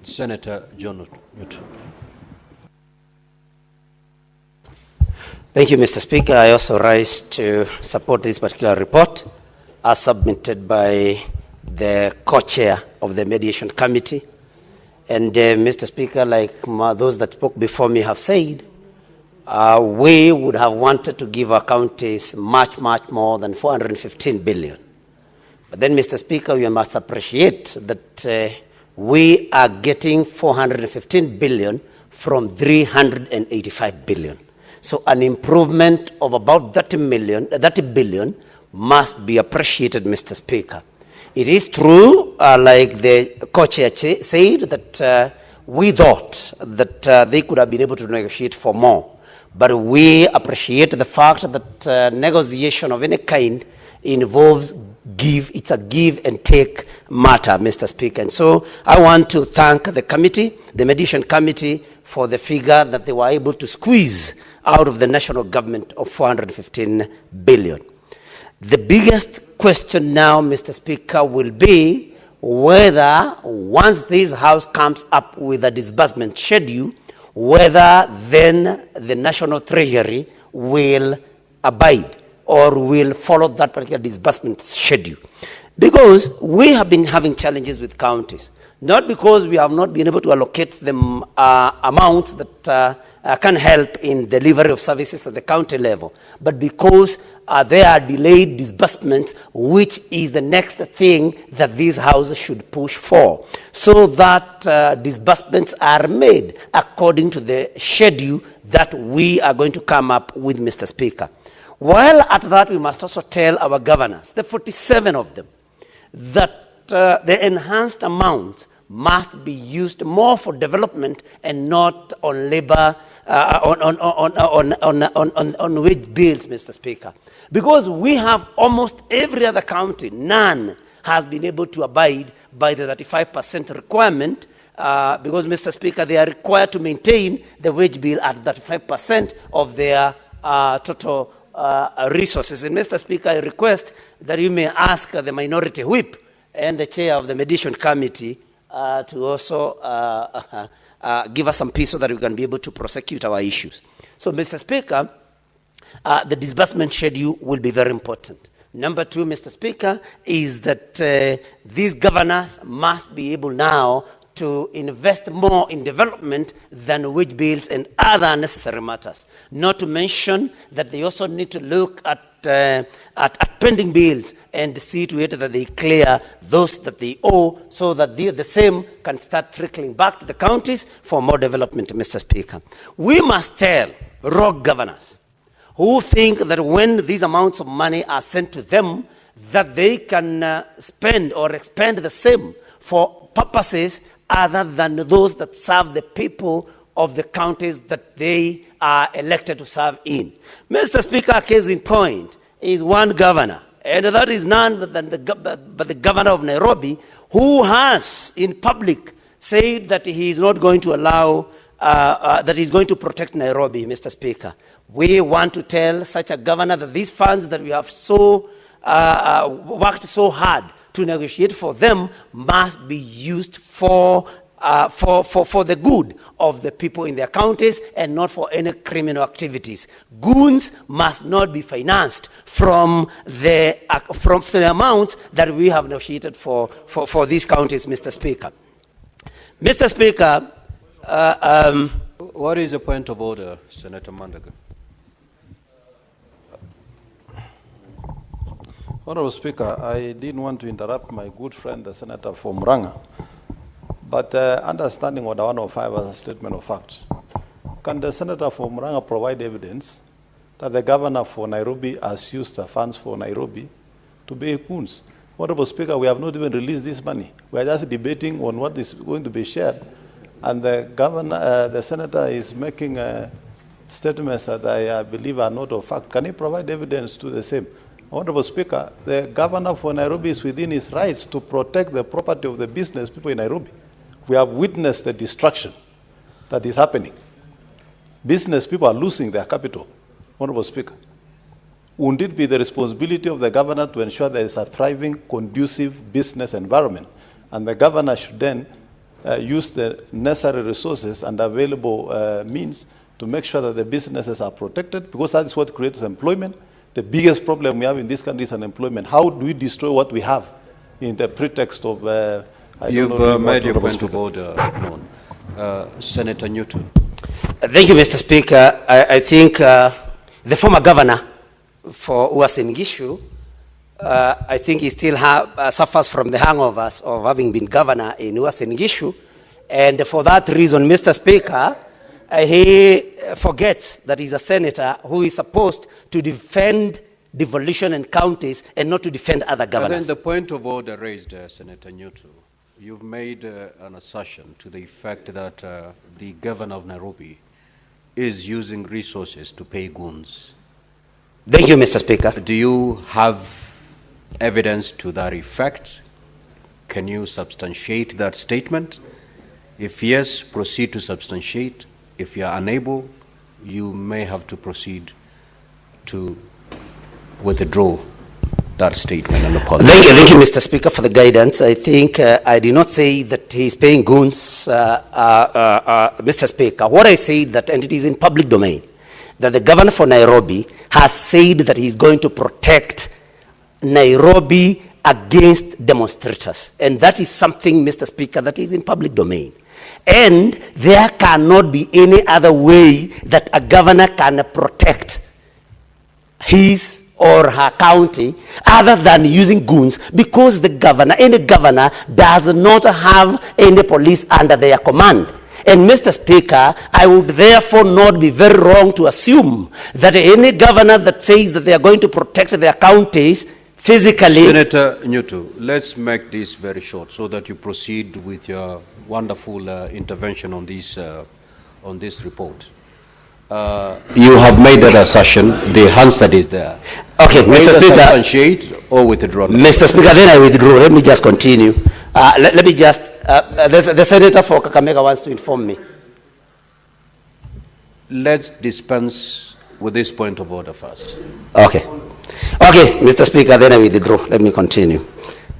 Senator John Newton. Thank you, Mr. Speaker. I also rise to support this particular report as submitted by the co-chair of the Mediation Committee. And Mr. Speaker, like those that spoke before me have said, we would have wanted to give our counties much, much more than 415 billion. But then, Mr. Speaker, we must appreciate that we are getting 415 billion from 385 billion. So an improvement of about 30 billion must be appreciated, Mr. Speaker. It is true, like the co-chair said, that We thought that they could have been able to negotiate for more. But we appreciate the fact that negotiation of any kind involves it's a give and take matter, Mr. Speaker. And so I want to thank the committee, the Mediation Committee, for the figure that they were able to squeeze out of the national government of 415 billion. The biggest question now, Mr. Speaker, will be whether once this House comes up with a disbursement schedule, whether then the National Treasury will abide or will follow that particular disbursement schedule. Because we have been having challenges with counties, not because we have not been able to allocate them amounts that can help in delivery of services at the county level, but because there are delayed disbursements, which is the next thing that these houses should push for, so that disbursements are made according to the schedule that we are going to come up with, Mr. Speaker. While at that, we must also tell our governors, the 47 of them, that the enhanced amount must be used more for development and not on labor, on wage bills, Mr. Speaker. Because we have almost every other county, none has been able to abide by the 35% requirement, because, Mr. Speaker, they are required to maintain the wage bill at 35% of their total resources. And, Mr. Speaker, I request that you may ask the minority whip and the chair of the Mediation Committee to also give us some peace so that we can be able to prosecute our issues. So, Mr. Speaker, the disbursement schedule will be very important. Number two, Mr. Speaker, is that these governors must be able now to invest more in development than wage bills and other necessary matters. Not to mention that they also need to look at pending bills and see to it that they clear those that they owe, so that the same can start trickling back to the counties for more development, Mr. Speaker. We must tell rogue governors who think that when these amounts of money are sent to them, that they can spend or expend the same for purposes other than those that serve the people of the counties that they are elected to serve in. Mr. Speaker, a case in point is one governor, and that is none but the governor of Nairobi, who has in public said that he is not going to allow, that he's going to protect Nairobi, Mr. Speaker. We want to tell such a governor that these funds that we have so worked so hard to negotiate for them must be used for the good of the people in their counties and not for any criminal activities. Goons must not be financed from the amount that we have negotiated for these counties, Mr. Speaker. Mr. Speaker, what is the point of order, Senator Mandago? Honorable Speaker, I didn't want to interrupt my good friend, the Senator from Murang'a, but understanding what 105 as a statement of fact, can the Senator from Murang'a provide evidence that the governor for Nairobi has used the funds for Nairobi to pay goons? Honorable Speaker, we have not even released this money. We are just debating on what is going to be shared, and the governor, the Senator is making statements that I believe are not of fact. Can he provide evidence to the same? Honorable Speaker, the governor for Nairobi is within his rights to protect the property of the business people in Nairobi. We have witnessed the destruction that is happening. Business people are losing their capital. Honorable Speaker, wouldn't it be the responsibility of the governor to ensure there is a thriving, conducive business environment? And the governor should then use the necessary resources and available means to make sure that the businesses are protected, because that is what creates employment. The biggest problem we have in this country is unemployment. How do we destroy what we have in the pretext of... You've made your point of order known. Senator Newton. Thank you, Mr. Speaker. I think the former governor for Uasin Gishu, I think he still suffers from the hangovers of having been governor in Uasin Gishu. And for that reason, Mr. Speaker, he forgets that he's a senator who is supposed to defend devolution in counties and not to defend other governors. But then the point of order raised, Senator Newton, you've made an assertion to the effect that the governor of Nairobi is using resources to pay goons. Thank you, Mr. Speaker. Do you have evidence to that effect? Can you substantiate that statement? If yes, proceed to substantiate. If you are unable, you may have to proceed to withdraw that statement and apologize. Thank you, Mr. Speaker, for the guidance. I think I did not say that he's paying goons, Mr. Speaker. What I said that, and it is in public domain, that the governor for Nairobi has said that he's going to protect Nairobi against demonstrators. And that is something, Mr. Speaker, that is in public domain. And there cannot be any other way that a governor can protect his or her county other than using goons, because the governor, any governor, does not have any police under their command. And Mr. Speaker, I would therefore not be very wrong to assume that any governor that says that they are going to protect their counties physically... Senator Nyutu, let's make this very short so that you proceed with your wonderful intervention on this report. You have made that assertion. The answer is there. Okay, Mr. Speaker. Substantiate or withdraw. Mr. Speaker, then I withdraw. Let me just continue. Let me just, the senator for Kakamega wants to inform me. Let's dispense with this point of order first. Okay. Okay, Mr. Speaker, then I withdraw. Let me continue.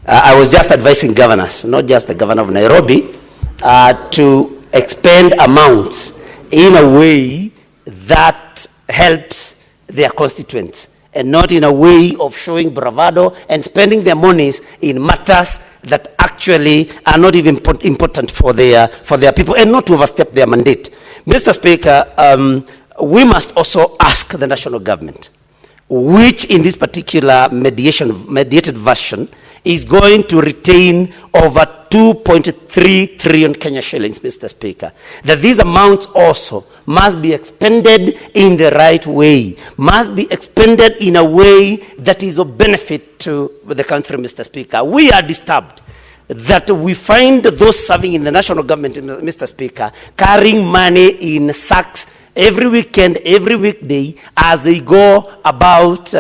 I was just advising governors, not just the governor of Nairobi, to expend amounts in a way that helps their constituents, and not in a way of showing bravado and spending their monies in matters that actually are not even important for their people, and not to overstep their mandate. Mr. Speaker, we must also ask the national government, which in this particular mediated version is going to retain over 2.3 trillion Kenya shillings, Mr. Speaker, that these amounts also must be expended in the right way, must be expended in a way that is of benefit to the country, Mr. Speaker. We are disturbed that we find those serving in the national government, Mr. Speaker, carrying money in sacks every weekend, every weekday, as they go about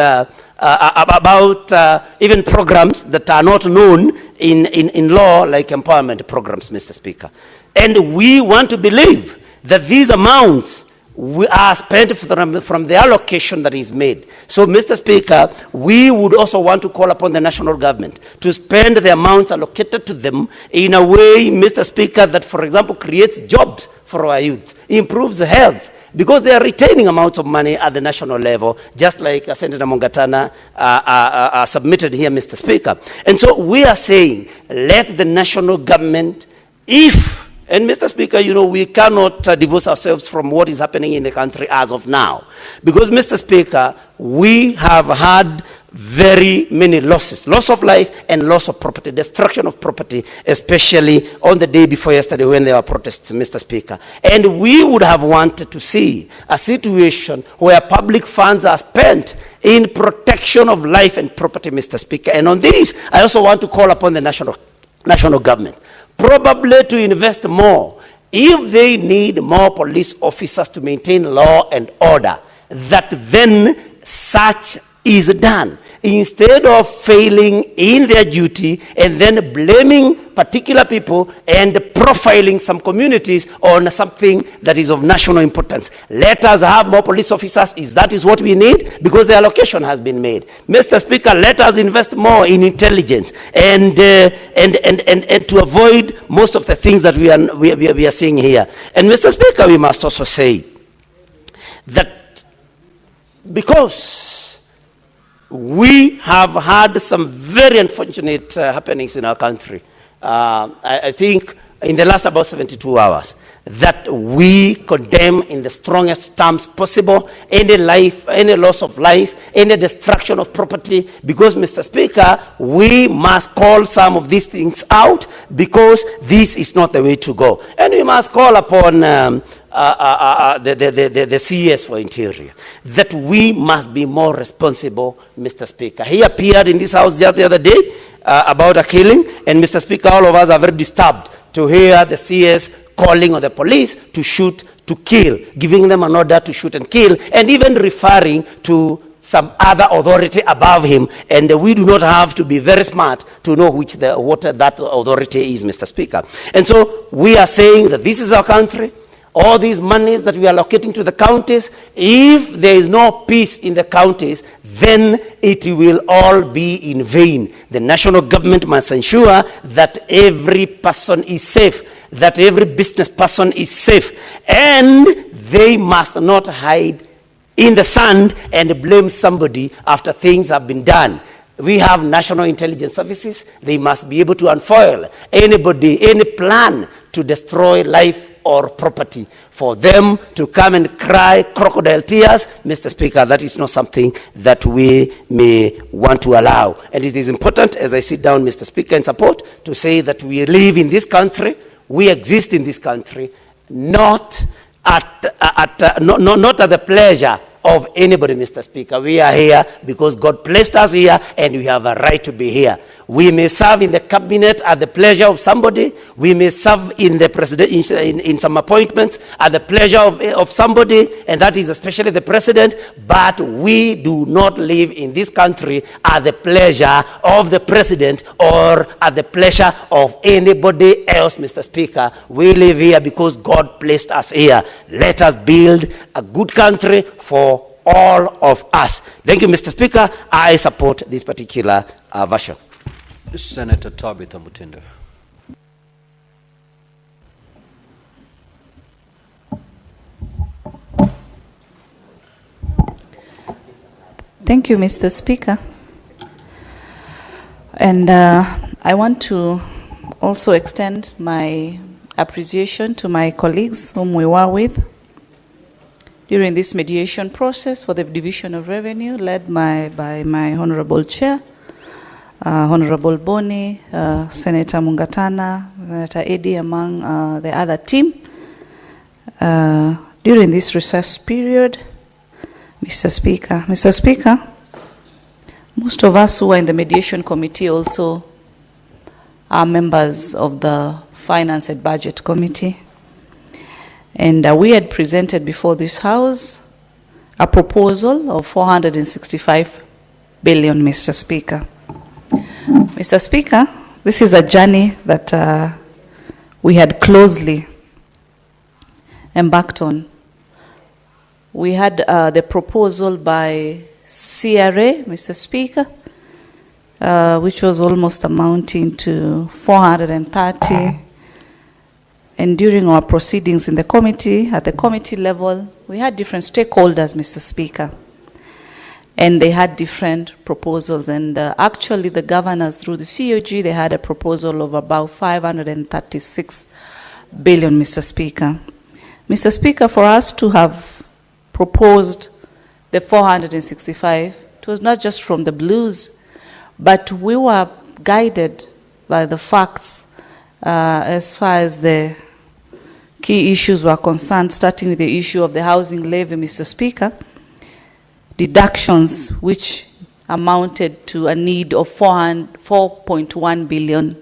even programs that are not known in law, like empowerment programs, Mr. Speaker. And we want to believe that these amounts are spent from the allocation that is made. So, Mr. Speaker, we would also want to call upon the national government to spend the amounts allocated to them in a way, Mr. Speaker, that, for example, creates jobs for our youth, improves health, because they are retaining amounts of money at the national level, just like Senator Mongatana submitted here, Mr. Speaker. And so we are saying, let the national government, and Mr. Speaker, you know, we cannot divorce ourselves from what is happening in the country as of now. Because, Mr. Speaker, we have had very many losses, loss of life and loss of property, destruction of property, especially on the day before yesterday when there were protests, Mr. Speaker. And we would have wanted to see a situation where public funds are spent in protection of life and property, Mr. Speaker. And on this, I also want to call upon the national government, probably to invest more. If they need more police officers to maintain law and order, that then such is done, instead of failing in their duty and then blaming particular people and profiling some communities on something that is of national importance. Let us have more police officers, that is what we need, because the allocation has been made. Mr. Speaker, let us invest more in intelligence and to avoid most of the things that we are seeing here. And Mr. Speaker, we must also say that because we have had some very unfortunate happenings in our country, I think in the last about 72 hours, that we condemn in the strongest terms possible any loss of life, any destruction of property, because, Mr. Speaker, we must call some of these things out, because this is not the way to go. And we must call upon the CS for Interior, that we must be more responsible, Mr. Speaker. He appeared in this house just the other day about a killing. And Mr. Speaker, all of us are very disturbed to hear the CS calling on the police to shoot, to kill, giving them an order to shoot and kill, and even referring to some other authority above him. And we do not have to be very smart to know what that authority is, Mr. Speaker. And so we are saying that this is our country. All these monies that we are allocating to the counties, if there is no peace in the counties, then it will all be in vain. The national government must ensure that every person is safe, that every business person is safe, and they must not hide in the sand and blame somebody after things have been done. We have national intelligence services. They must be able to unfoil anybody, any plan to destroy life or property. For them to come and cry crocodile tears, Mr. Speaker, that is not something that we may want to allow. And it is important, as I sit down, Mr. Speaker, in support, to say that we live in this country, we exist in this country, not at the pleasure of anybody, Mr. Speaker. We are here because God placed us here, and we have a right to be here. We may serve in the cabinet at the pleasure of somebody. We may serve in the president in some appointments at the pleasure of somebody, and that is especially the president. But we do not live in this country at the pleasure of the president or at the pleasure of anybody else, Mr. Speaker. We live here because God placed us here. Let us build a good country for all of us. Thank you, Mr. Speaker. I support this particular version. Senator Tabitha Mutembei. Thank you, Mr. Speaker. And I want to also extend my appreciation to my colleagues whom we were with during this mediation process for the division of revenue led by my Honorable Chair, Honorable Boni, Senator Mungatana, Senator Eddie, among the other team. During this recess period, Mr. Speaker, most of us who are in the mediation committee also are members of the Finance and Budget Committee. And we had presented before this House a proposal of 465 billion, Mr. Speaker. Mr. Speaker, this is a journey that we had closely embarked on. We had the proposal by CRA, Mr. Speaker, which was almost amounting to 430. And during our proceedings in the committee, at the committee level, we had different stakeholders, Mr. Speaker. And they had different proposals. And actually, the governors, through the COG, they had a proposal of about 536 billion, Mr. Speaker. Mr. Speaker, for us to have proposed the 465, it was not just from the blues, but we were guided by the facts as far as the key issues were concerned, starting with the issue of the housing levy, Mr. Speaker, deductions which amounted to a need of 4.1 billion.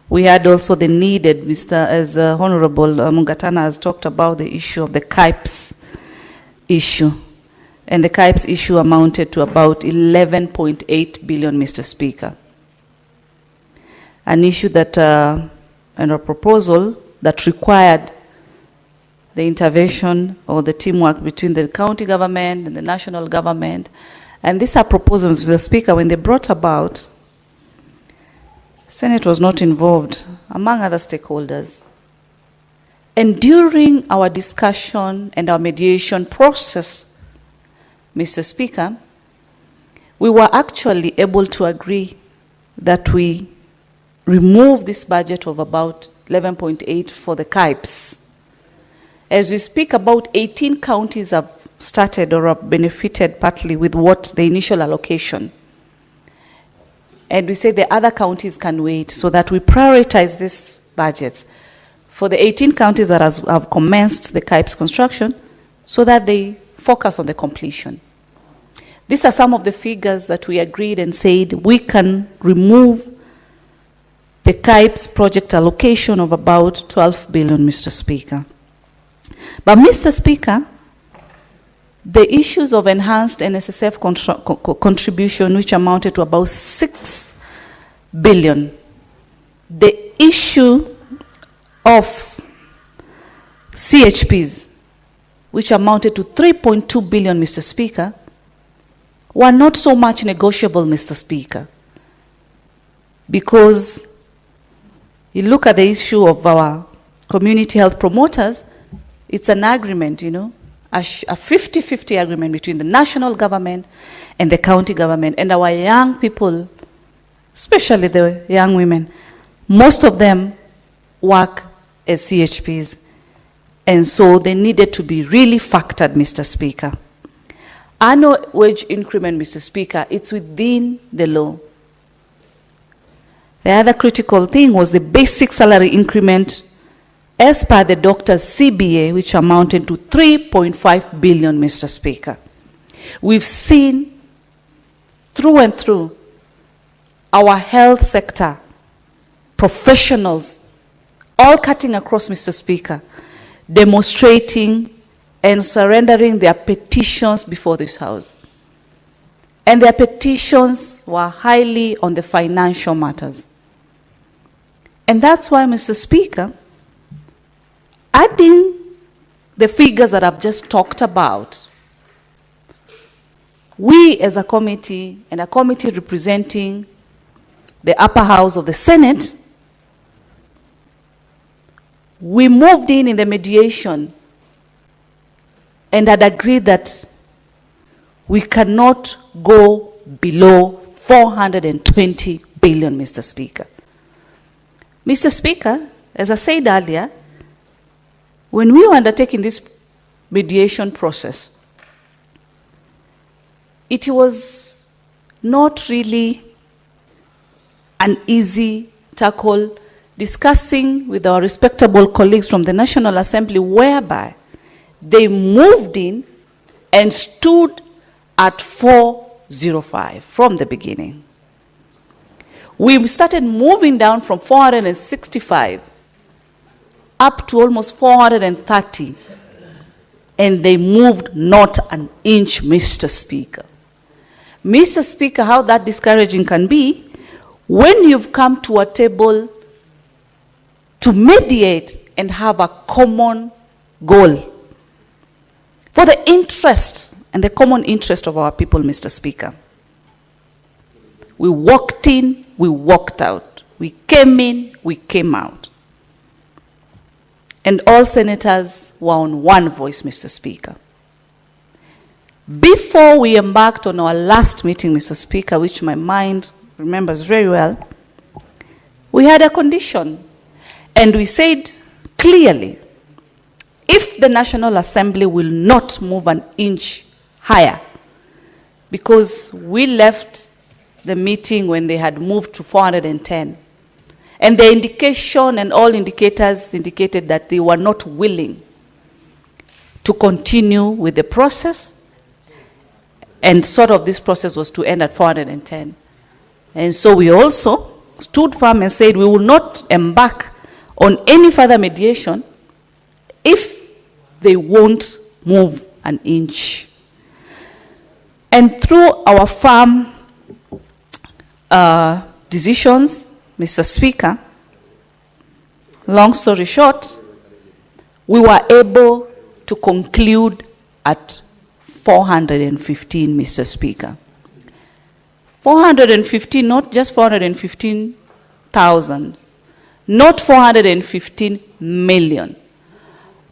We had also the needed, as Honorable Mungatana has talked about, the issue of the KIPES issue. And the KIPES issue amounted to about 11.8 billion, Mr. Speaker. An issue that, and a proposal that required the intervention or the teamwork between the county government and the national government. And these are proposals, Mr. Speaker, when they brought about, Senate was not involved, among other stakeholders. And during our discussion and our mediation process, Mr. Speaker, we were actually able to agree that we remove this budget of about 11.8 for the KIPES. As we speak, about 18 counties have started or have benefited partly with what the initial allocation. And we say the other counties can wait so that we prioritize these budgets for the 18 counties that have commenced the KIPES construction so that they focus on the completion. These are some of the figures that we agreed and said we can remove the KIPES project allocation of about 12 billion, Mr. Speaker. But, Mr. Speaker, the issues of enhanced NSSF contribution, which amounted to about 6 billion, the issue of CHPs, which amounted to 3.2 billion, Mr. Speaker, were not so much negotiable, Mr. Speaker, because you look at the issue of our community health promoters, it's an agreement, you know, a 50-50 agreement between the national government and the county government. And our young people, especially the young women, most of them work as CHPs. And so they needed to be really factored, Mr. Speaker. Annual wage increment, Mr. Speaker, it's within the law. The other critical thing was the basic salary increment as per the doctor's CBA, which amounted to 3.5 billion, Mr. Speaker. We've seen through and through our health sector, professionals, all cutting across, Mr. Speaker, demonstrating and surrendering their petitions before this House. And their petitions were highly on the financial matters. And that's why, Mr. Speaker, adding the figures that I've just talked about, we as a committee and a committee representing the upper house of the Senate, we moved in the mediation and had agreed that we cannot go below 420 billion, Mr. Speaker. Mr. Speaker, as I said earlier, when we were undertaking this mediation process, it was not really an easy tackle discussing with our respectable colleagues from the National Assembly, whereby they moved in and stood at 405 from the beginning. We started moving down from 465 up to almost 430, and they moved not an inch, Mr. Speaker. Mr. Speaker, how that discouraging can be when you've come to a table to mediate and have a common goal for the interest and the common interest of our people, Mr. Speaker. We walked in, we walked out. We came in, we came out. And all senators were on one voice, Mr. Speaker. Before we embarked on our last meeting, Mr. Speaker, which my mind remembers very well, we had a condition. And we said clearly, if the National Assembly will not move an inch higher, because we left the meeting when they had moved to 410, and the indication and all indicators indicated that they were not willing to continue with the process, and sort of this process was to end at 410. And so we also stood firm and said we will not embark on any further mediation if they won't move an inch. And through our firm decisions, Mr. Speaker, long story short, we were able to conclude at 415, Mr. Speaker. 415, not just 415,000, not 415 million,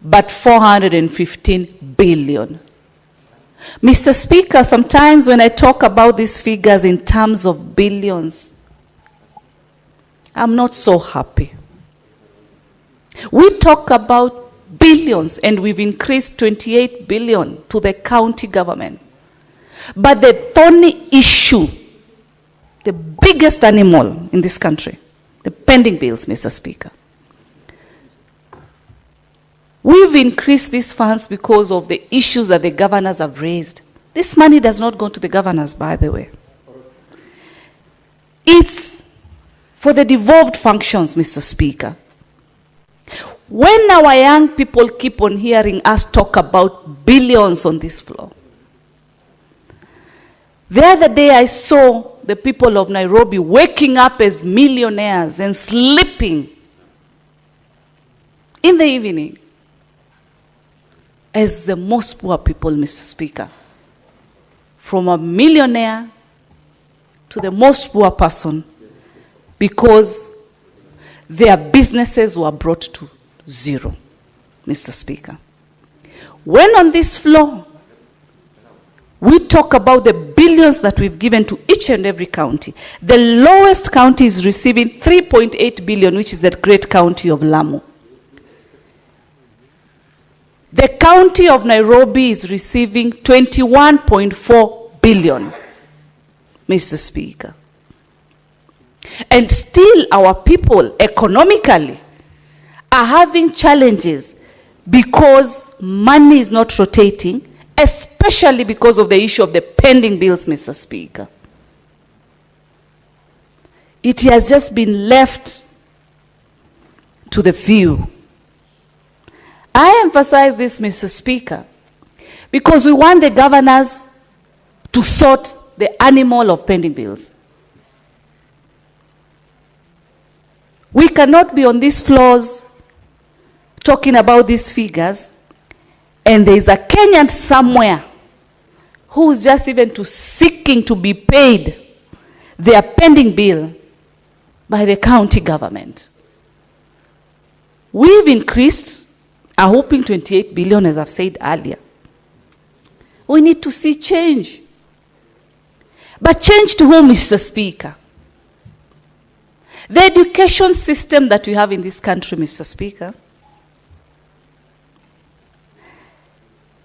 but 415 billion. Mr. Speaker, sometimes when I talk about these figures in terms of billions, I'm not so happy. We talk about billions, and we've increased 28 billion to the county government. But the thorny issue, the biggest animal in this country, the pending bills, Mr. Speaker. We've increased these funds because of the issues that the governors have raised. This money does not go to the governors, by the way. It's for the devolved functions, Mr. Speaker. When our young people keep on hearing us talk about billions on this floor, the other day I saw the people of Nairobi waking up as millionaires and sleeping in the evening as the most poor people, Mr. Speaker. From a millionaire to the most poor person, because their businesses were brought to zero, Mr. Speaker. When on this floor, we talk about the billions that we've given to each and every county. The lowest county is receiving 3.8 billion, which is the great county of Lamu. The county of Nairobi is receiving 21.4 billion, Mr. Speaker. And still our people economically are having challenges because money is not rotating, especially because of the issue of the pending bills, Mr. Speaker. It has just been left to the few. I emphasize this, Mr. Speaker, because we want the governors to sort the animal of pending bills. We cannot be on these floors talking about these figures, and there is a Kenyan somewhere who is just even seeking to be paid their pending bill by the county government. We've increased our hoping 28 billion, as I've said earlier. We need to see change. But change to whom, Mr. Speaker? The education system that we have in this country, Mr. Speaker,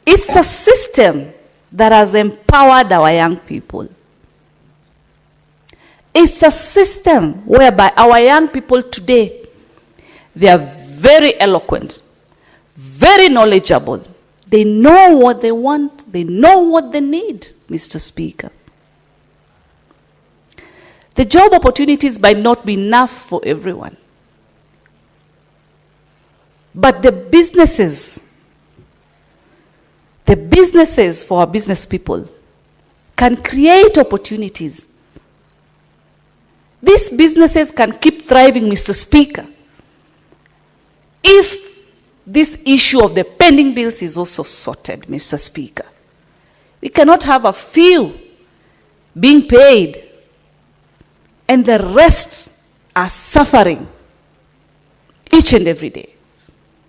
it's a system that has empowered our young people. It's a system whereby our young people today, they are very eloquent, very knowledgeable. They know what they want. They know what they need, Mr. Speaker. The job opportunities might not be enough for everyone. But the businesses for our business people can create opportunities. These businesses can keep thriving, Mr. Speaker, if this issue of the pending bills is also sorted, Mr. Speaker. We cannot have a few being paid and the rest are suffering each and every day.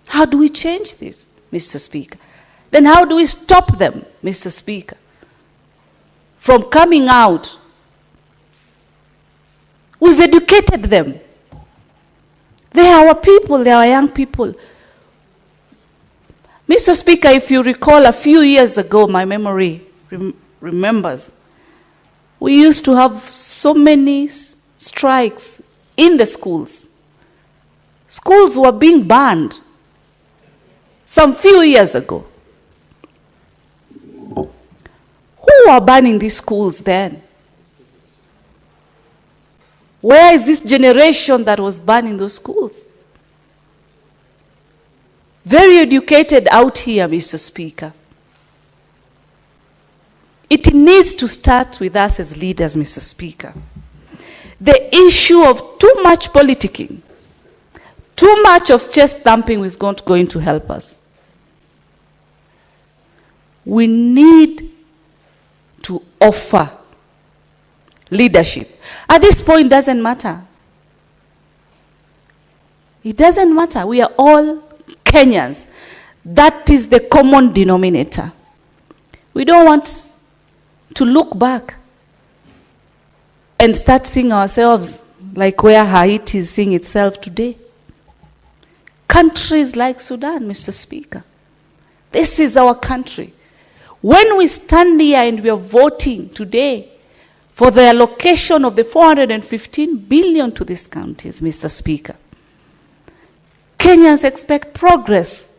How do we change this, Mr. Speaker? Then how do we stop them, Mr. Speaker, from coming out? We've educated them. They are our people, they are our young people. Mr. Speaker, if you recall a few years ago, my memory remembers, we used to have so many strikes in the schools. Schools were being banned some few years ago. Who were banning these schools then? Where is this generation that was banning those schools? Very educated out here, Mr. Speaker. It needs to start with us as leaders, Mr. Speaker. The issue of too much politicking, too much of chest thumping is not going to help us. We need to offer leadership. At this point, it doesn't matter. It doesn't matter. We are all Kenyans. That is the common denominator. We don't want to look back and start seeing ourselves like where Haiti is seeing itself today. Countries like Sudan, Mr. Speaker. This is our country. When we stand here and we are voting today for the allocation of the 415 billion to these counties, Mr. Speaker, Kenyans expect progress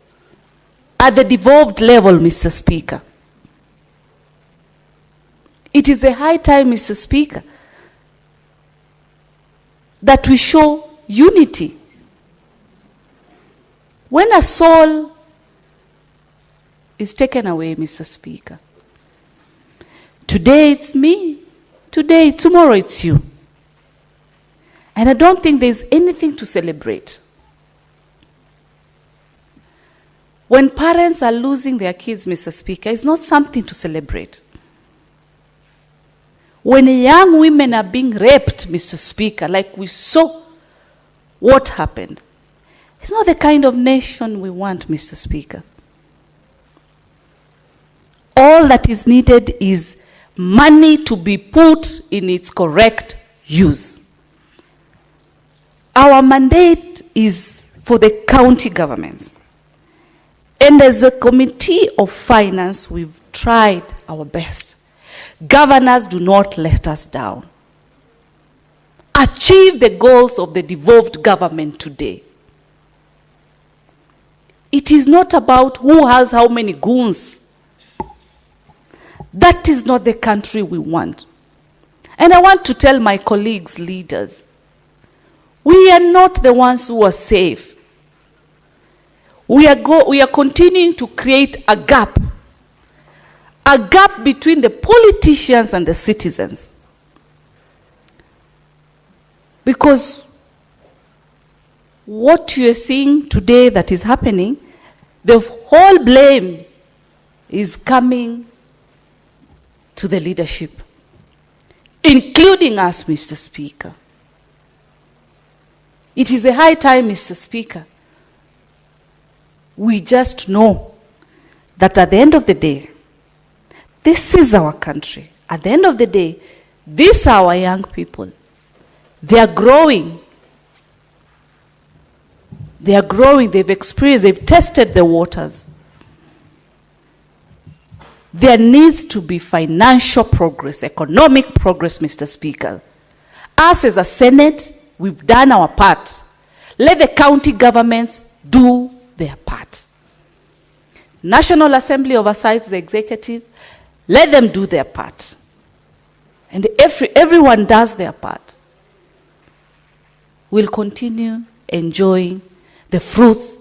at the devolved level, Mr. Speaker. It is a high time, Mr. Speaker, that we show unity. When a soul is taken away, Mr. Speaker, today it's me, tomorrow it's you. And I don't think there's anything to celebrate. When parents are losing their kids, Mr. Speaker, it's not something to celebrate. When young women are being raped, Mr. Speaker, like we saw what happened, it's not the kind of nation we want, Mr. Speaker. All that is needed is money to be put in its correct use. Our mandate is for the county governments. And as a committee of finance, we've tried our best. Governors, do not let us down. Achieve the goals of the devolved government today. It is not about who has how many goons. That is not the country we want. And I want to tell my colleagues, leaders, we are not the ones who are safe. We are continuing to create a gap between the politicians and the citizens. Because what you are seeing today that is happening, the whole blame is coming to the leadership, including us, Mr. Speaker. It is a high time, Mr. Speaker. We just know that at the end of the day, this is our country. At the end of the day, these are our young people. They are growing. They are growing. They've experienced, they've tested the waters. There needs to be financial progress, economic progress, Mr. Speaker. Us as a Senate, we've done our part. Let the county governments do their part. National Assembly oversights the executive. Let them do their part. And everyone does their part. We'll continue enjoying the fruits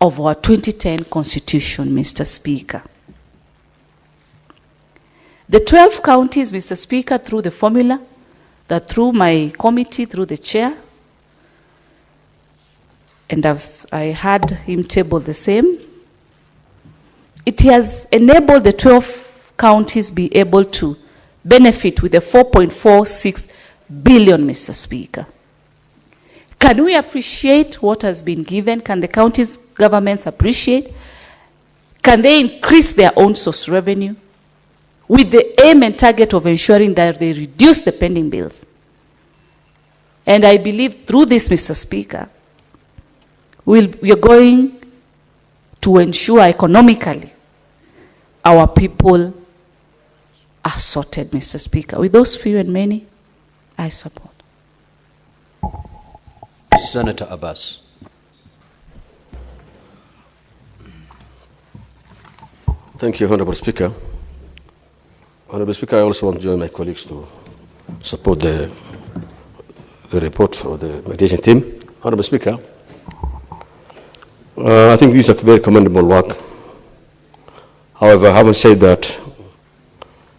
of our 2010 Constitution, Mr. Speaker. The 12 counties, Mr. Speaker, through the formula, that through my committee, through the chair, and I had him table the same, it has enabled the 12 counties be able to benefit with the 4.46 billion, Mr. Speaker. Can we appreciate what has been given? Can the counties' governments appreciate? Can they increase their own source revenue with the aim and target of ensuring that they reduce the pending bills? And I believe through this, Mr. Speaker, we are going to ensure economically our people are sorted, Mr. Speaker. With those few and many, I support. Senator Abbas. Thank you, Honorable Speaker. Honorable Speaker, I also want to join my colleagues to support the report of the mediation team. Honorable Speaker, I think these are very commendable work. However, having said that,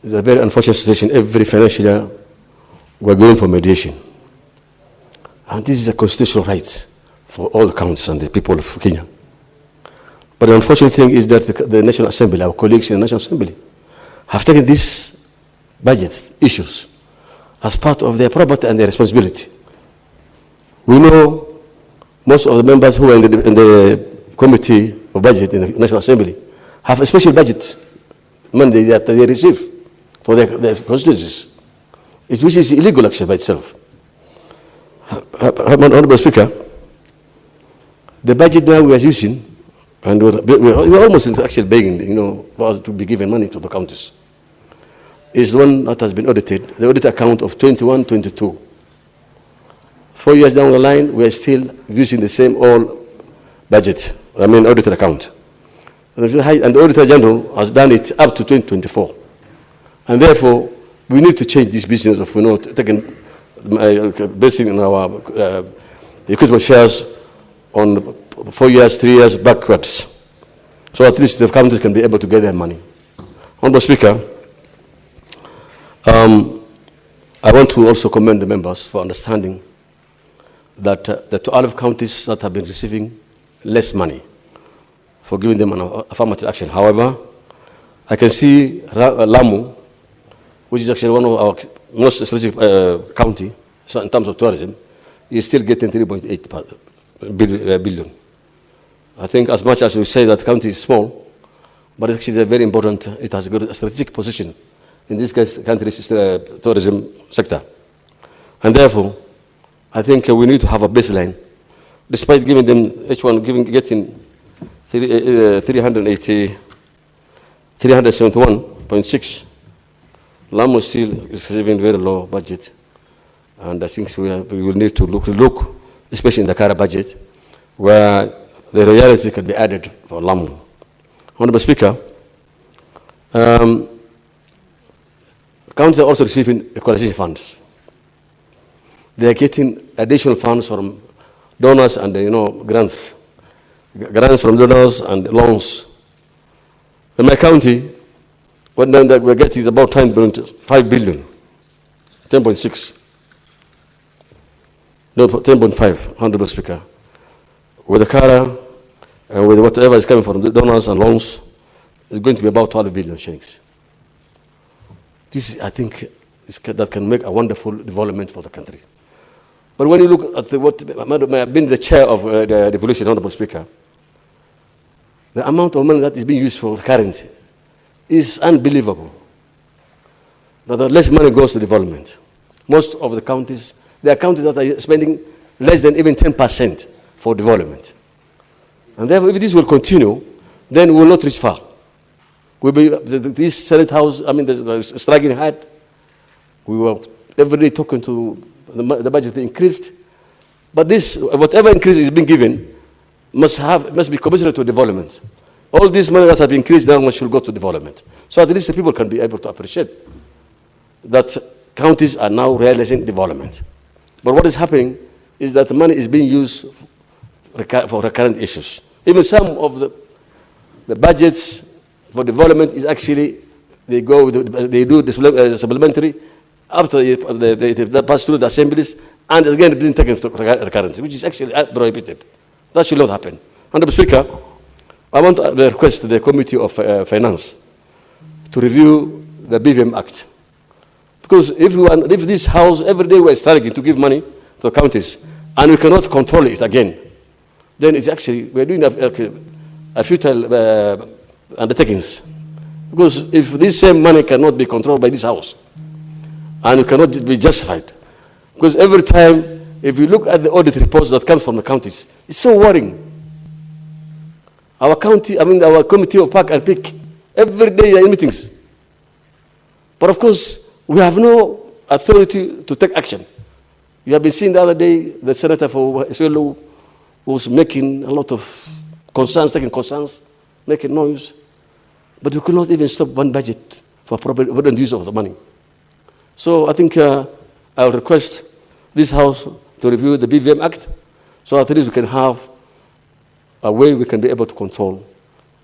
it's a very unfortunate situation. Every financial year, we're going for mediation. And this is a constitutional right for all the counties and the people of Kenya. But the unfortunate thing is that the National Assembly, our colleagues in the National Assembly, have taken these budget issues as part of their property and their responsibility. We know most of the members who are in the Committee of Budget in the National Assembly have a special budget money that they receive for their constituencies, which is illegal actually by itself. Honorable Speaker, the budget now we are using, and we're almost actually begging, for us to be given money to the counties, is one that has been audited, the audit account of 21-22. 4 years down the line, we are still using the same old budget, audited account. And the Auditor General has done it up to 2024. And therefore, we need to change this business of taking basing our equitable shares on 4 years, 3 years backwards. So at least the counties can be able to get their money. Honorable Speaker, I want to also commend the members for understanding that the 12 counties that have been receiving less money for giving them an affirmative action. However, I can see Lamu, which is actually one of our most strategic county, so in terms of tourism, is still getting 3.8 billion. I think as much as we say that county is small, but it's actually very important. It has got a strategic position in this country's tourism sector. And therefore, I think we need to have a baseline. Despite giving them, each one getting 371.6, Lamu still is receiving very low budget. And I think we will need to look, especially in the current budget, where the reality can be added for Lamu. Honorable Speaker, counties are also receiving equalization funds. They are getting additional funds from donors and grants from donors and loans. In my county, what that we're getting is about 10.5 billion, 10.6, no 10.5. Honorable Speaker, with the CARA and with whatever is coming from the donors and loans, it's going to be about 12 billion shillings. This, I think, that can make a wonderful development for the country. But when you look at what may have been the chair of the devolution, Honorable Speaker, the amount of money that is being used for current is unbelievable. That less money goes to development. Most of the counties, there are counties that are spending less than even 10% for development. And therefore, if this will continue, then we will not reach far. We'll be, this Senate House, the striking hard. We were every day talking to the budget be increased. But this, whatever increase is being given, must be commensurate to development. All these money that have been increased now should go to development. So at least the people can be able to appreciate that counties are now realizing development. But what is happening is that the money is being used for recurrent issues. Even some of the budgets for development is actually, they do supplementary after they pass through the assemblies, and again being taken to recurrency, which is actually prohibited. That should not happen. Honorable Speaker, I want to request the Committee of Finance to review the BVM Act. Because if this House, every day we're struggling to give money to the counties, and we cannot control it again, then it's actually, we're doing a futile undertakings. Because if this same money cannot be controlled by this House, and it cannot be justified, because every time, if you look at the audit reports that come from the counties, it's so worrying. Our our Committee of Park and Pick, every day are in meetings. But of course, we have no authority to take action. You have been seeing the other day, the Senator for Isolo was making a lot of concerns, taking concerns, making noise. But we could not even stop one budget for proper use of the money. So I think I'll request this House to review the BVM Act, so at least we can have a way we can be able to control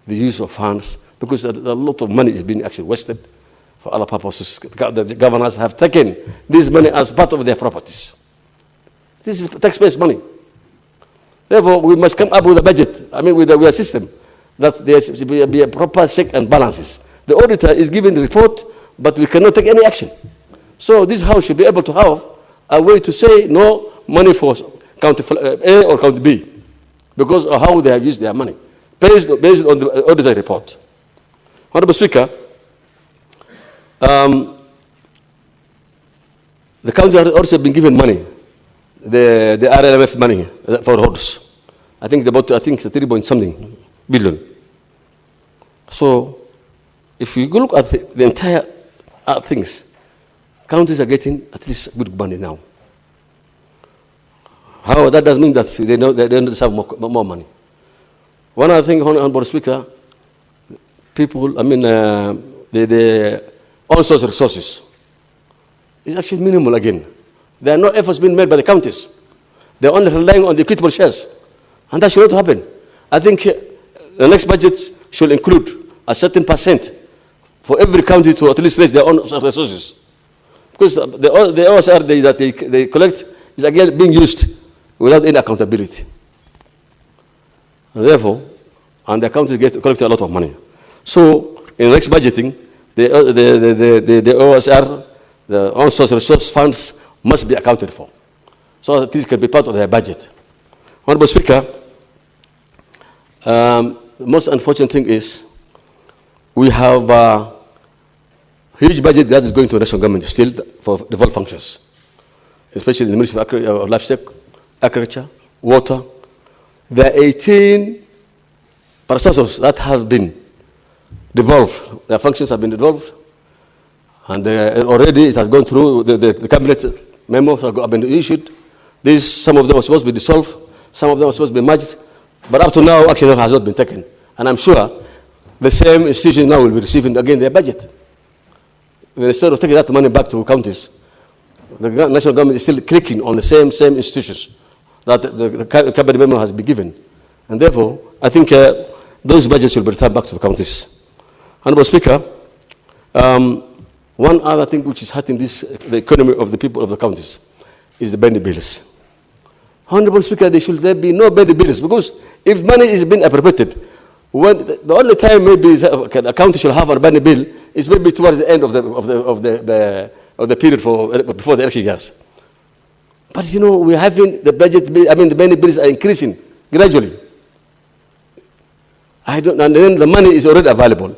the use of funds, because a lot of money is being actually wasted for other purposes. The governors have taken this money as part of their properties. This is taxpayers' money. Therefore, we must come up with a budget, with a system, that there should be a proper check and balances. The auditor is giving the report, but we cannot take any action. So this House should be able to have a way to say no money for county A or county B, because of how they have used their money, based on the auditor report. Honorable Speaker, the council has also been given money, the RLMF money for roads. I think it's 3 point something billion. So if you look at the entire things, counties are getting at least good money now. However, that doesn't mean that they don't deserve more money. One other thing, Honorable Speaker, people, the on-source resources is actually minimal again. There are no efforts being made by the counties. They're only relying on the equitable shares. And that should not happen. I think the next budget should include a certain percent for every county to at least raise their own resources. Because the OSR that they collect is again being used without any accountability. And therefore, and the counties collect a lot of money. So in the next budgeting, the OSR, the own source resource funds, must be accounted for, so that this can be part of their budget. Honorable Speaker, the most unfortunate thing is we have a huge budget that is going to the national government still for devolved functions, especially in the Ministry of Livestock, Agriculture, Water. There are 18 parastatals that have been devolved. Their functions have been devolved, and already it has gone through the cabinet memos have been issued. Some of them are supposed to be dissolved, some of them are supposed to be merged, but up to now action has not been taken. And I'm sure the same institution now will be receiving again their budget. Instead of taking that money back to counties, the national government is still clicking on the same institutions that the cabinet memo has been given. And therefore, I think those budgets will be returned back to the counties. Honorable Speaker, one other thing which is hurting the economy of the people of the counties is the bendy bills. Honorable Speaker, there be no bendy bills, because if money is being appropriated, the only time maybe a county should have a bendy bill is maybe towards the end of the period before the election years. But you know, we're having the budget, the bendy bills are increasing gradually. And then the money is already available.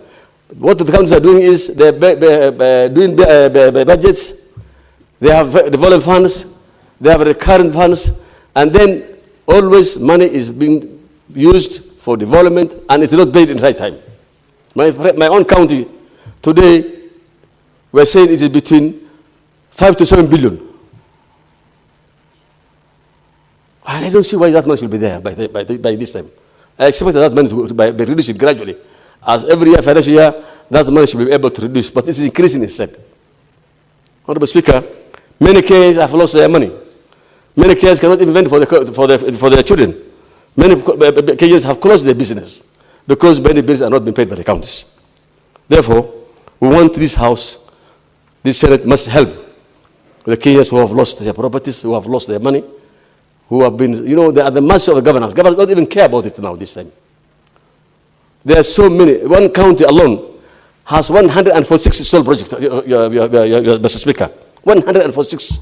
What the counties are doing is they're doing budgets, they have development funds, they have recurrent funds, and then always money is being used for development, and it's not paid in right time. My own county today, we're saying it is between 5 to 7 billion. And I don't see why that money should be there by this time. I expect that money to be reducing gradually. As every year, financial year, that money should be able to reduce, but it's increasing instead. Honorable Speaker, many Kenyans have lost their money. Many Kenyans cannot even vend for their children. Many Kenyans have closed their business because many bills are not being paid by the counties. Therefore, we want this House, this Senate must help the Kenyans who have lost their properties, who have lost their money, who have been, they are the mercy of the governors. Governors don't even care about it now this time. There are so many. One county alone has 146 stall projects, Mr. Speaker. 146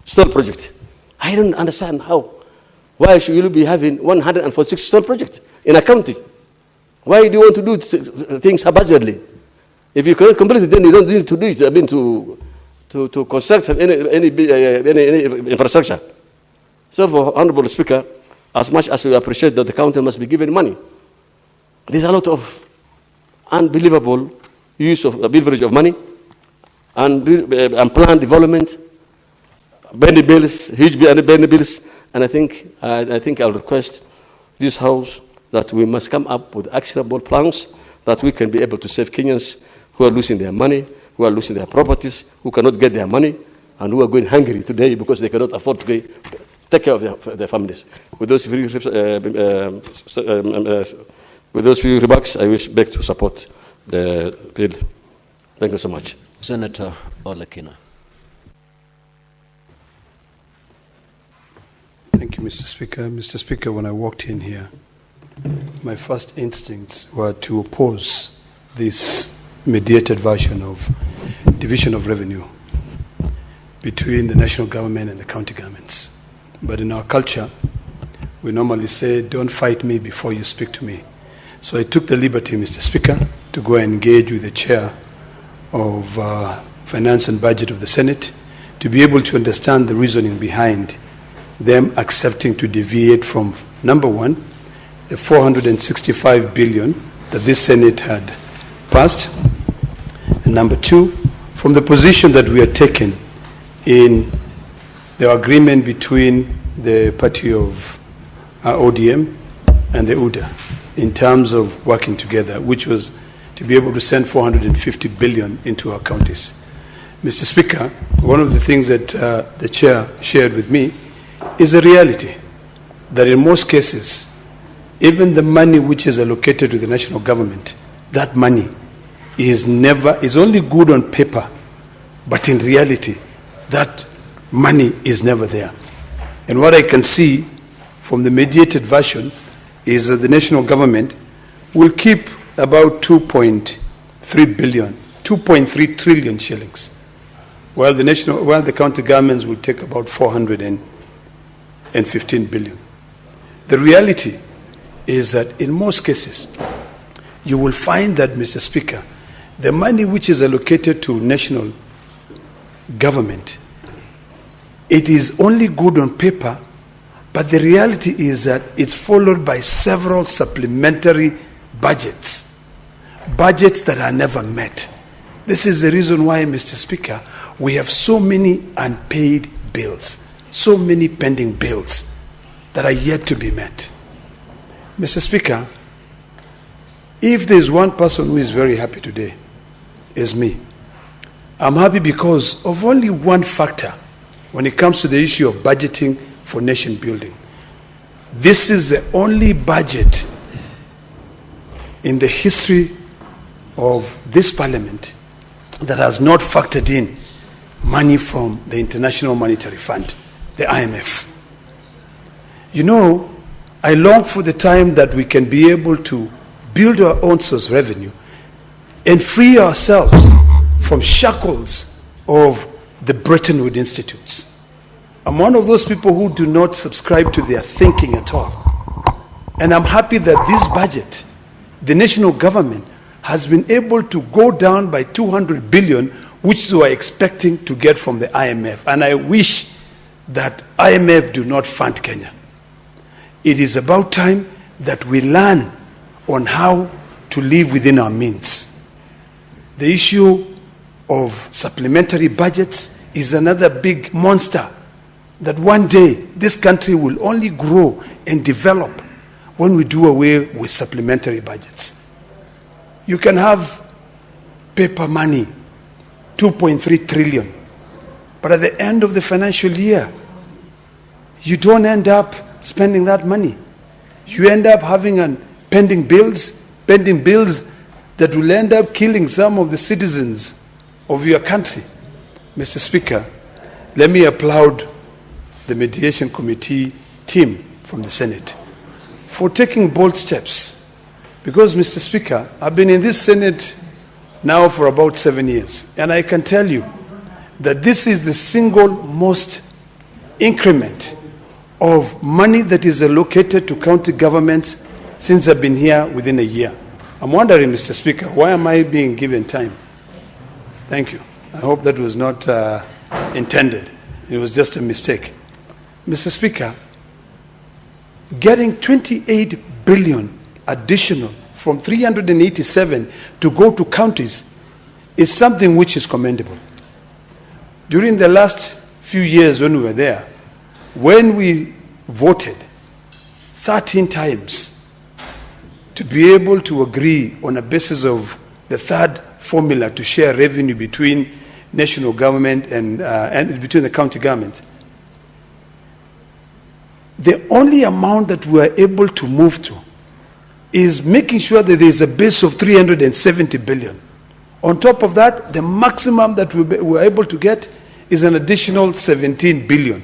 stall projects. I don't understand how. Why should you be having 146 stall projects in a county? Why do you want to do things haphazardly? If you cannot complete it, then you don't need to do it. To construct any infrastructure. So, for Honorable Speaker, as much as we appreciate that the county must be given money, there's a lot of unbelievable use of leverage of money and planned development, bendy bills, huge bendy bills, and I think I'll request this House that we must come up with actionable plans that we can be able to save Kenyans who are losing their money, who are losing their properties, who cannot get their money, and who are going hungry today because they cannot afford to take care of their families. With those few remarks, I wish beg to support the bill. Thank you so much. Senator Olekina. Thank you, Mr. Speaker. Mr. Speaker, when I walked in here, my first instincts were to oppose this mediated version of division of revenue between the national government and the county governments. But in our culture, we normally say, don't fight me before you speak to me. So I took the liberty, Mr. Speaker, to go and engage with the chair of Finance and Budget of the Senate to be able to understand the reasoning behind them accepting to deviate from, number one, the 465 billion that this Senate had passed, and number two, from the position that we had taken in the agreement between the party of ODM and the UDA in terms of working together, which was to be able to send 450 billion into our counties. Mr. Speaker, one of the things that the chair shared with me is a reality that in most cases, even the money which is allocated to the national government, that money is only good on paper, but in reality, that money is never there. And what I can see from the mediated version is that the national government will keep about 2.3 trillion shillings, while the county governments will take about 415 billion. The reality is that in most cases, you will find that, Mr. Speaker, the money which is allocated to national government, it is only good on paper, but the reality is that it's followed by several supplementary budgets that are never met. This is the reason why, Mr. Speaker, we have so many unpaid bills, so many pending bills that are yet to be met. Mr. Speaker, if there's one person who is very happy today, it's me. I'm happy because of only one factor when it comes to the issue of budgeting for nation building. This is the only budget in the history of this parliament that has not factored in money from the International Monetary Fund, the IMF. You know, I long for the time that we can be able to build our own source revenue and free ourselves from shackles of the Bretton Woods institutes. I'm one of those people who do not subscribe to their thinking at all. And I'm happy that this budget, the national government, has been able to go down by 200 billion, which they were expecting to get from the IMF. And I wish that IMF do not fund Kenya. It is about time that we learn on how to live within our means. The issue of supplementary budgets is another big monster that one day this country will only grow and develop when we do away with supplementary budgets. You can have paper money, 2.3 trillion, but at the end of the financial year, you don't end up spending that money. You end up having pending bills that will end up killing some of the citizens of your country. Mr. Speaker, let me applaud the Mediation Committee team from the Senate for taking bold steps. Because, Mr. Speaker, I've been in this Senate now for about 7 years, and I can tell you that this is the single most increment of money that is allocated to county governments since I've been here within a year. I'm wondering, Mr. Speaker, why am I being given time? Thank you. I hope that was not intended. It was just a mistake. Mr. Speaker, getting 28 billion additional from 387 to go to counties is something which is commendable. During the last few years when we were there, when we voted 13 times to be able to agree on a basis of the third formula to share revenue between national government and between the county government, the only amount that we are able to move to is making sure that there is a base of 370 billion. On top of that, the maximum that we were able to get is an additional 17 billion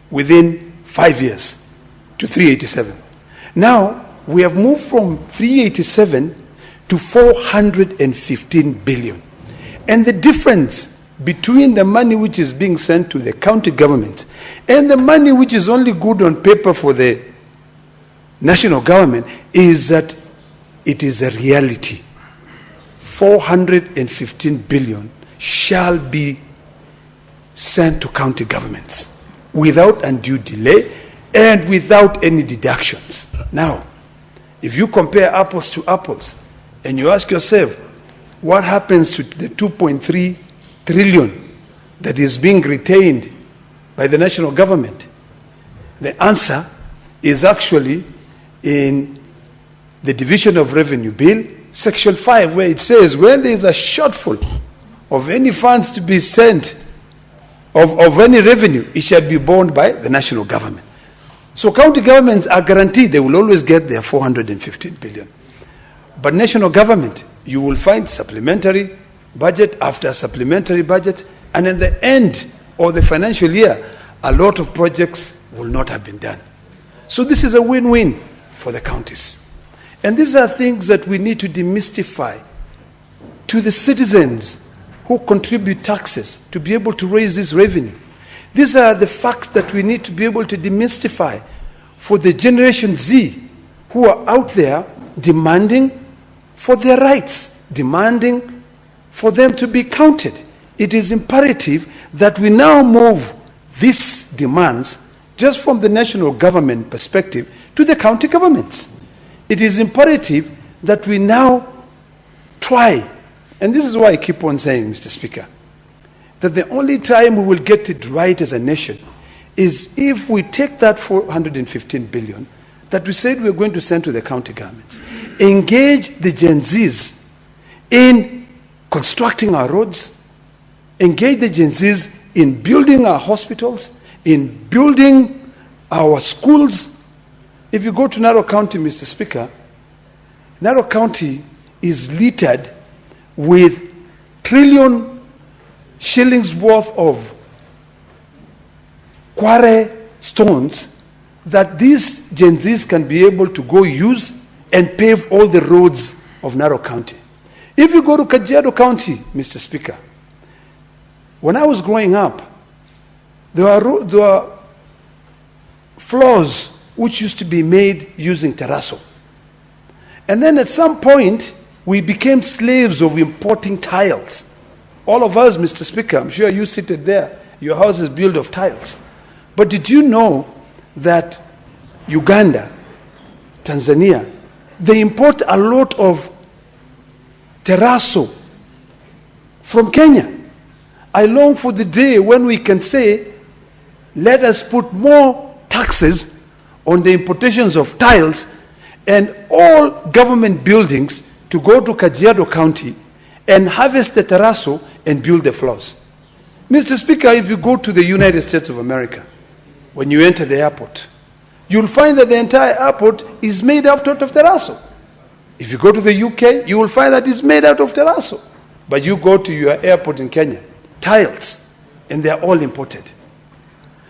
within 5 years to 387. Now, we have moved from 387 to 415 billion. And the difference between the money which is being sent to the county government and the money which is only good on paper for the national government is that it is a reality. 415 billion shall be sent to county governments without undue delay and without any deductions. Now, if you compare apples to apples and you ask yourself, what happens to the 2.3 trillion that is being retained by the national government? The answer is actually in the Division of Revenue Bill, Section 5, where it says when there is a shortfall of any funds to be sent of any revenue, it shall be borne by the national government. So county governments are guaranteed they will always get their 415 billion. But national government, you will find supplementary budget after supplementary budget, and at the end of the financial year, a lot of projects will not have been done. So this is a win-win for the counties. And these are things that we need to demystify to the citizens who contribute taxes to be able to raise this revenue. These are the facts that we need to be able to demystify for the Generation Z who are out there demanding for their rights, demanding for them to be counted. It is imperative that we now move these demands just from the national government perspective to the county governments. It is imperative that we now try, and this is why I keep on saying, Mr. Speaker, that the only time we will get it right as a nation is if we take that 415 billion that we said we're going to send to the county governments, engage the Gen Zs in constructing our roads, engage the Gen Zs in building our hospitals, in building our schools. If you go to Narok County, Mr. Speaker, Narok County is littered with trillion shillings worth of quarry stones that these Gen Zs can be able to go use and pave all the roads of Narok County. If you go to Kajiado County, Mr. Speaker, when I was growing up, there were floors which used to be made using terrazzo. And then at some point, we became slaves of importing tiles. All of us, Mr. Speaker, I'm sure you seated there, your house is built of tiles. But did you know that Uganda, Tanzania, they import a lot of terrazzo from Kenya? I long for the day when we can say, let us put more taxes on the importations of tiles and all government buildings to go to Kajiado County and harvest the terrazzo and build the floors. Mr. Speaker, if you go to the United States of America, when you enter the airport, you'll find that the entire airport is made out of terrazzo. If you go to the UK, you will find that it's made out of terrazzo. But you go to your airport in Kenya, tiles, and they're all imported.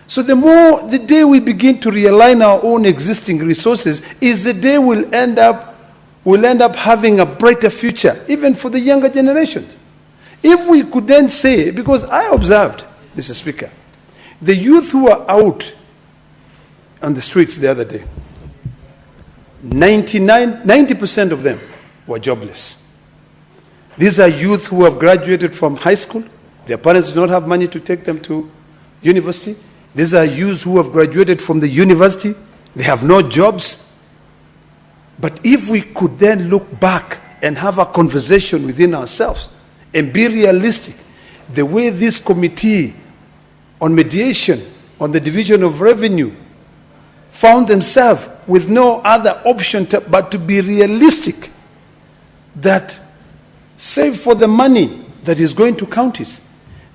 So the day we begin to realign our own existing resources is the day we'll end up having a brighter future, even for the younger generations. If we could then say, because I observed, Mr. Speaker, the youth who are out on the streets the other day, 90% of them were jobless. These are youth who have graduated from high school. Their parents do not have money to take them to university. These are youths who have graduated from the university. They have no jobs. But if we could then look back and have a conversation within ourselves and be realistic, the way this committee on mediation, on the division of revenue, found themselves with no other option but to be realistic, that save for the money that is going to counties,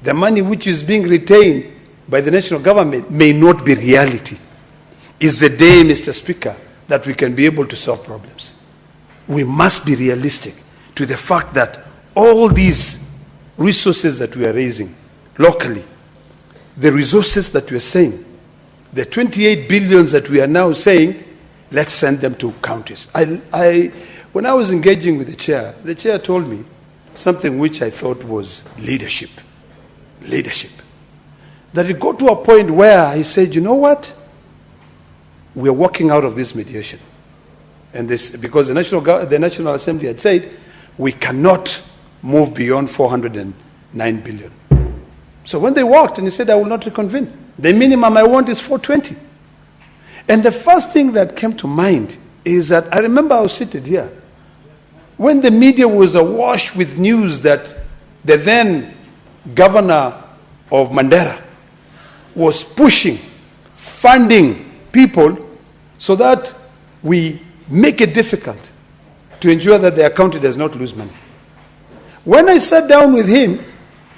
the money which is being retained by the national government may not be reality. Is the day, Mr. Speaker, that we can be able to solve problems. We must be realistic to the fact that all these resources that we are raising locally, the resources that we are saying, the 28 billions that we are now saying, let's send them to counties. When I was engaging with the chair told me something which I thought was leadership. Leadership. That it got to a point where he said, you know what? We are walking out of this mediation. And this, because the National Assembly had said, we cannot move beyond 409 billion. So when they walked and he said, I will not reconvene. The minimum I want is 420. And the first thing that came to mind is that I remember I was seated here when the media was awash with news that the then governor of Mandera was pushing, funding people so that we make it difficult to ensure that their county does not lose money. When I sat down with him,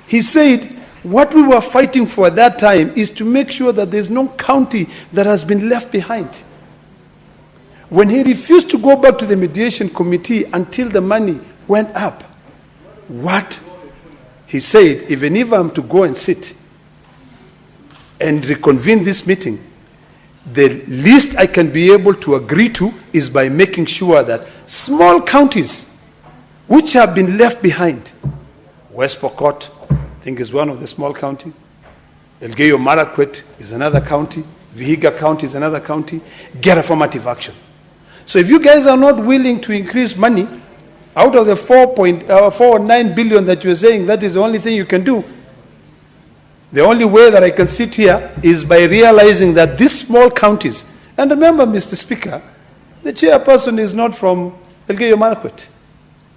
he said, What we were fighting for at that time is to make sure that there's no county that has been left behind. When he refused to go back to the mediation committee until the money went up, what he said, even if I'm to go and sit and reconvene this meeting, the least I can be able to agree to is by making sure that small counties which have been left behind, West Pokot, I think is one of the small counties, Elgeyo Marakwet is another county, Vihiga County is another county, get affirmative action. So if you guys are not willing to increase money, out of the 4.49 billion that you're saying, that is the only thing you can do. The only way that I can sit here is by realizing that these small counties, and remember, Mr. Speaker, the chairperson is not from Elgeyo Marakwet.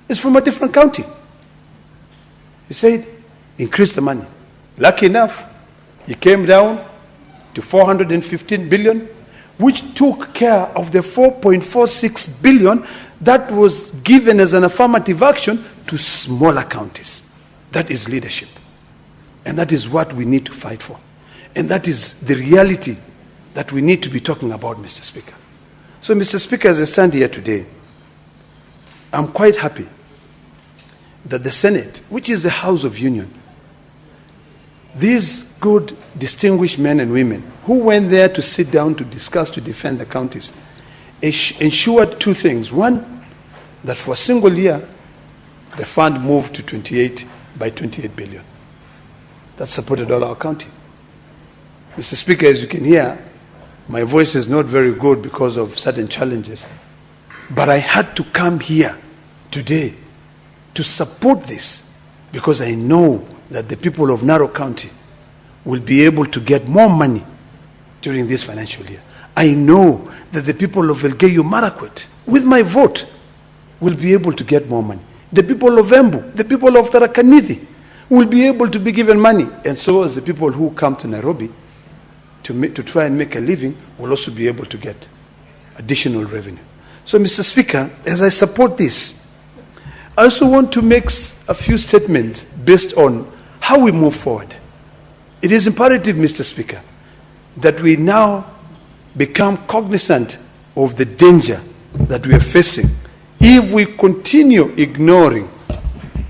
It's from a different county. He said, increase the money. Lucky enough, he came down to 415 billion, which took care of the 4.46 billion that was given as an affirmative action to smaller counties. That is leadership. And that is what we need to fight for. And that is the reality that we need to be talking about, Mr. Speaker. So, Mr. Speaker, as I stand here today, I'm quite happy that the Senate, which is the House of Union, these good, distinguished men and women who went there to sit down to discuss, to defend the counties, ensured two things. One, that for a single year, the fund moved to 28 billion. That supported all our county. Mr. Speaker, as you can hear, my voice is not very good because of certain challenges. But I had to come here today to support this because I know that the people of Narok County will be able to get more money during this financial year. I know that the people of Elgeyo Marakwet, with my vote, will be able to get more money. The people of Embu, the people of Tharaka Nithi will be able to be given money. And so as the people who come to Nairobi to try and make a living will also be able to get additional revenue. So, Mr. Speaker, as I support this, I also want to make a few statements based on how we move forward. It is imperative, Mr. Speaker, that we now become cognizant of the danger that we are facing if we continue ignoring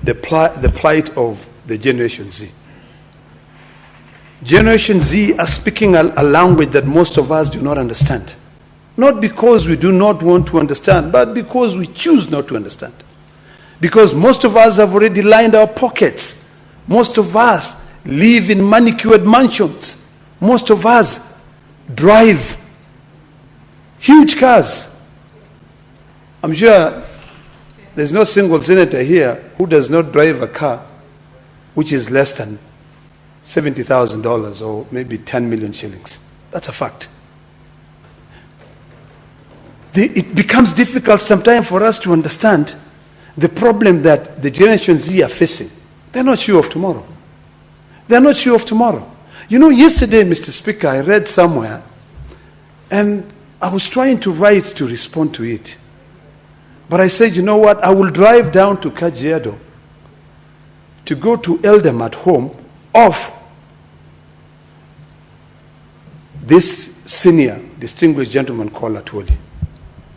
the plight of the Generation Z. Generation Z are speaking a language that most of us do not understand. Not because we do not want to understand, but because we choose not to understand. Because most of us have already lined our pockets. Most of us live in manicured mansions. Most of us drive huge cars. I'm sure there's no single senator here who does not drive a car which is less than $70,000 or maybe 10 million shillings. That's a fact. It becomes difficult sometimes for us to understand the problem that the Generation Z are facing. They're not sure of tomorrow. They're not sure of tomorrow. You know, yesterday, Mr. Speaker, I read somewhere, and I was trying to write to respond to it. But I said, you know what, I will drive down to Kajiado to go to Eldam at home of this senior distinguished gentleman called Atwoli.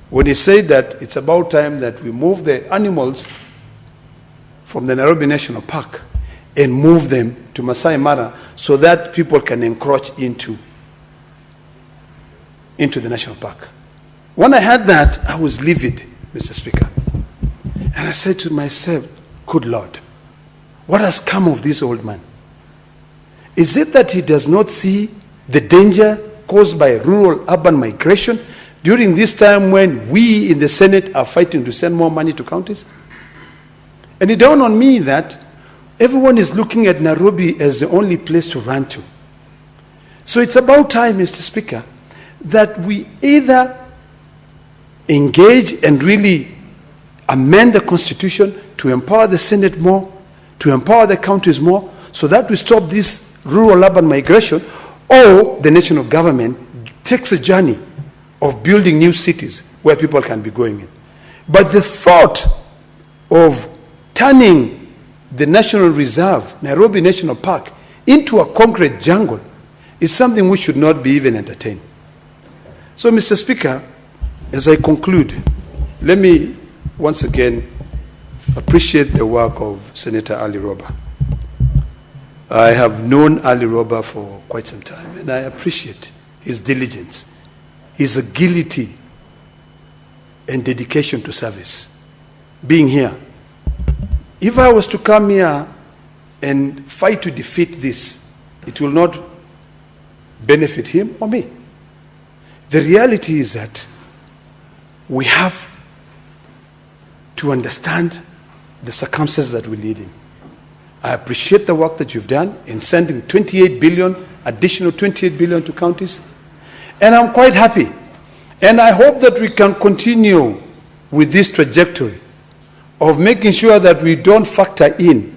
When he said that it's about time that we move the animals from the Nairobi National Park and move them to Masai Mara so that people can encroach into the national park. When I heard that, I was livid, Mr. Speaker. And I said to myself, good Lord, what has come of this old man? Is it that he does not see the danger caused by rural-urban migration during this time when we in the Senate are fighting to send more money to counties? And it dawned on me that everyone is looking at Nairobi as the only place to run to. So it's about time, Mr. Speaker, that we either engage and really amend the Constitution to empower the Senate more, to empower the counties more, so that we stop this rural-urban migration, or the national government takes a journey of building new cities where people can be going in. But the thought of turning the National Reserve, Nairobi National Park, into a concrete jungle is something we should not be even entertained. So, Mr. Speaker, as I conclude, let me once again appreciate the work of Senator Ali Roba. I have known Ali Roba for quite some time, and I appreciate his diligence, his agility, and dedication to service. Being here, if I was to come here and fight to defeat this, it will not benefit him or me. The reality is that we have to understand the circumstances that we lead in. I appreciate the work that you've done in sending 28 billion, additional 28 billion to counties, and I'm quite happy. And I hope that we can continue with this trajectory of making sure that we don't factor in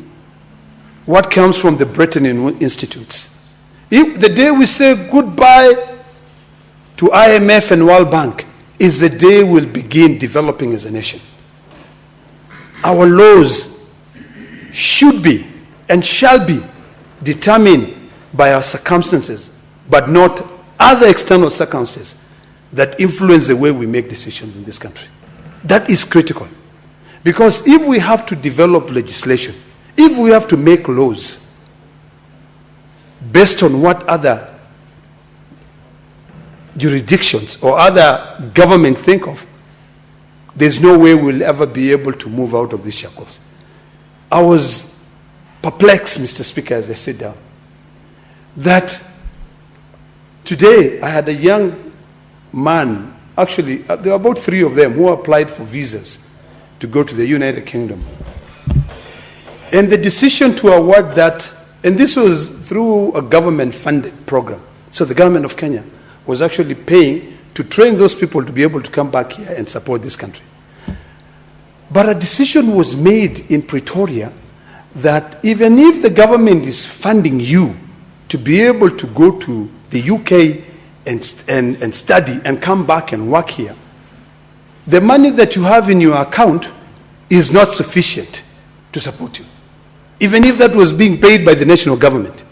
what comes from the Bretton Institutes. If the day we say goodbye to IMF and World Bank is the day we'll begin developing as a nation. Our laws should be and shall be determined by our circumstances, but not other external circumstances that influence the way we make decisions in this country. That is critical. Because if we have to develop legislation, if we have to make laws based on what other jurisdictions or other government think of, there's no way we'll ever be able to move out of these shackles. I was perplexed, Mr. Speaker, as I sit down, that today I had a young man, actually there were about 3 of them who applied for visas to go to the United Kingdom. And the decision to award that, and this was through a government-funded program. So the government of Kenya was actually paying to train those people to be able to come back here and support this country. But a decision was made in Pretoria that even if the government is funding you to be able to go to the UK and study and come back and work here, the money that you have in your account is not sufficient to support you, even if that was being paid by the national government.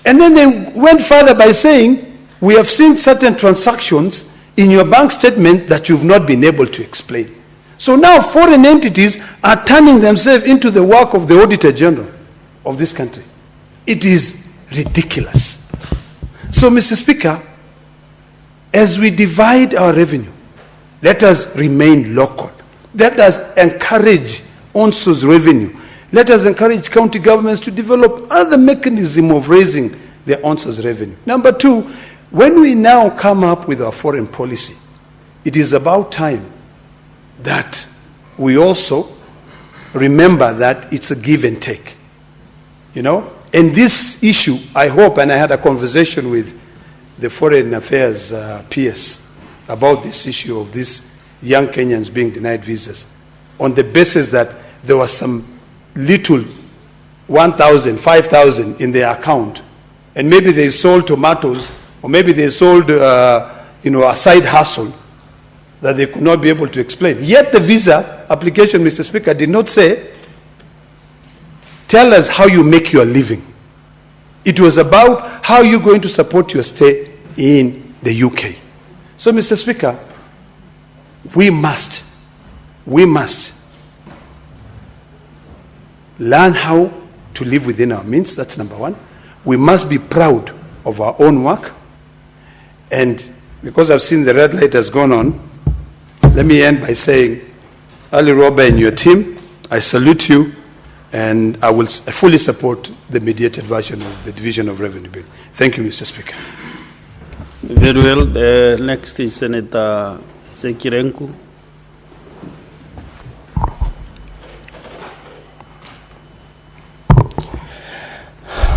And then they went further by saying, we have seen certain transactions in your bank statement that you've not been able to explain. So now foreign entities are turning themselves into the work of the Auditor General of this country. It is ridiculous. So, Mr. Speaker, as we divide our revenue, let us remain local. Let us encourage on-source revenue. Let us encourage county governments to develop other mechanisms of raising their on-source revenue. Number 2, when we now come up with our foreign policy, it is about time that we also remember that it's a give and take. You know? And this issue, I hope, and I had a conversation with the Foreign Affairs PS about this issue of these young Kenyans being denied visas on the basis that there was some little 1,000, 5,000 in their account, and maybe they sold tomatoes, or maybe they sold a side hustle that they could not be able to explain. Yet the visa application, Mr. Speaker, did not say, tell us how you make your living. It was about how you're going to support your stay in the UK. So, Mr. Speaker, we must learn how to live within our means. That's number 1. We must be proud of our own work. And because I've seen the red light has gone on, let me end by saying, Ali Roba and your team, I salute you, and I will fully support the mediated version of the Division of Revenue Bill. Thank you, Mr. Speaker. Very well. Next is Senator Sekirenku.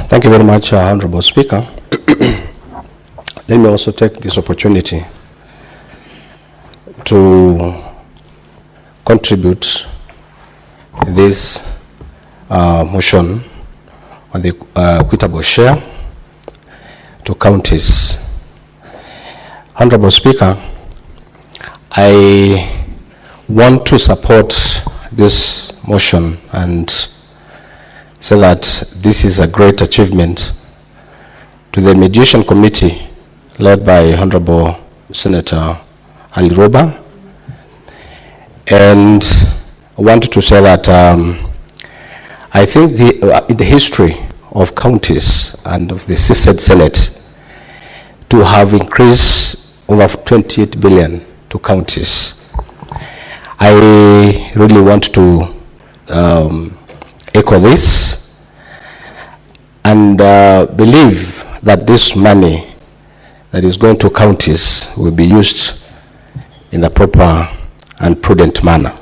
Thank you very much, Honorable Speaker. Let me also take this opportunity to contribute this motion on the equitable share to counties. Honorable Speaker, I want to support this motion and say that this is a great achievement to the Mediation Committee led by Honorable Senator Ali Roba. And I wanted to say that I think in the history of counties and of the Senate, to have increased over 28 billion to counties, I really want to echo this and believe that this money that is going to counties will be used in the proper and prudent manner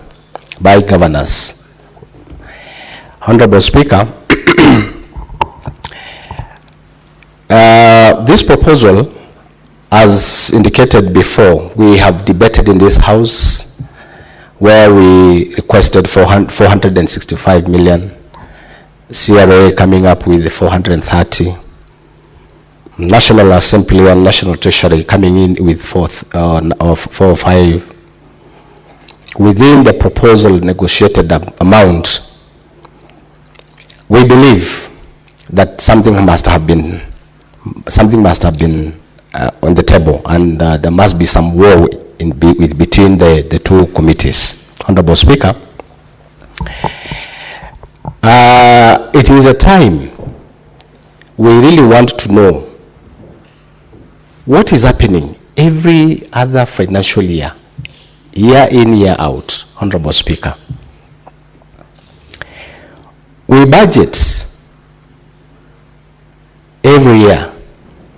by governors. Honorable Speaker, this proposal, as indicated before, we have debated in this House where we requested 465 million, CRA coming up with 430, National Assembly and National Treasury coming in with 4 or 5. Within the proposal negotiated amount, we believe that something must have been on the table, and there must be some war between the two committees. Honorable Speaker, it is a time we really want to know what is happening every other financial year, year in, year out. Honorable Speaker, we budget every year,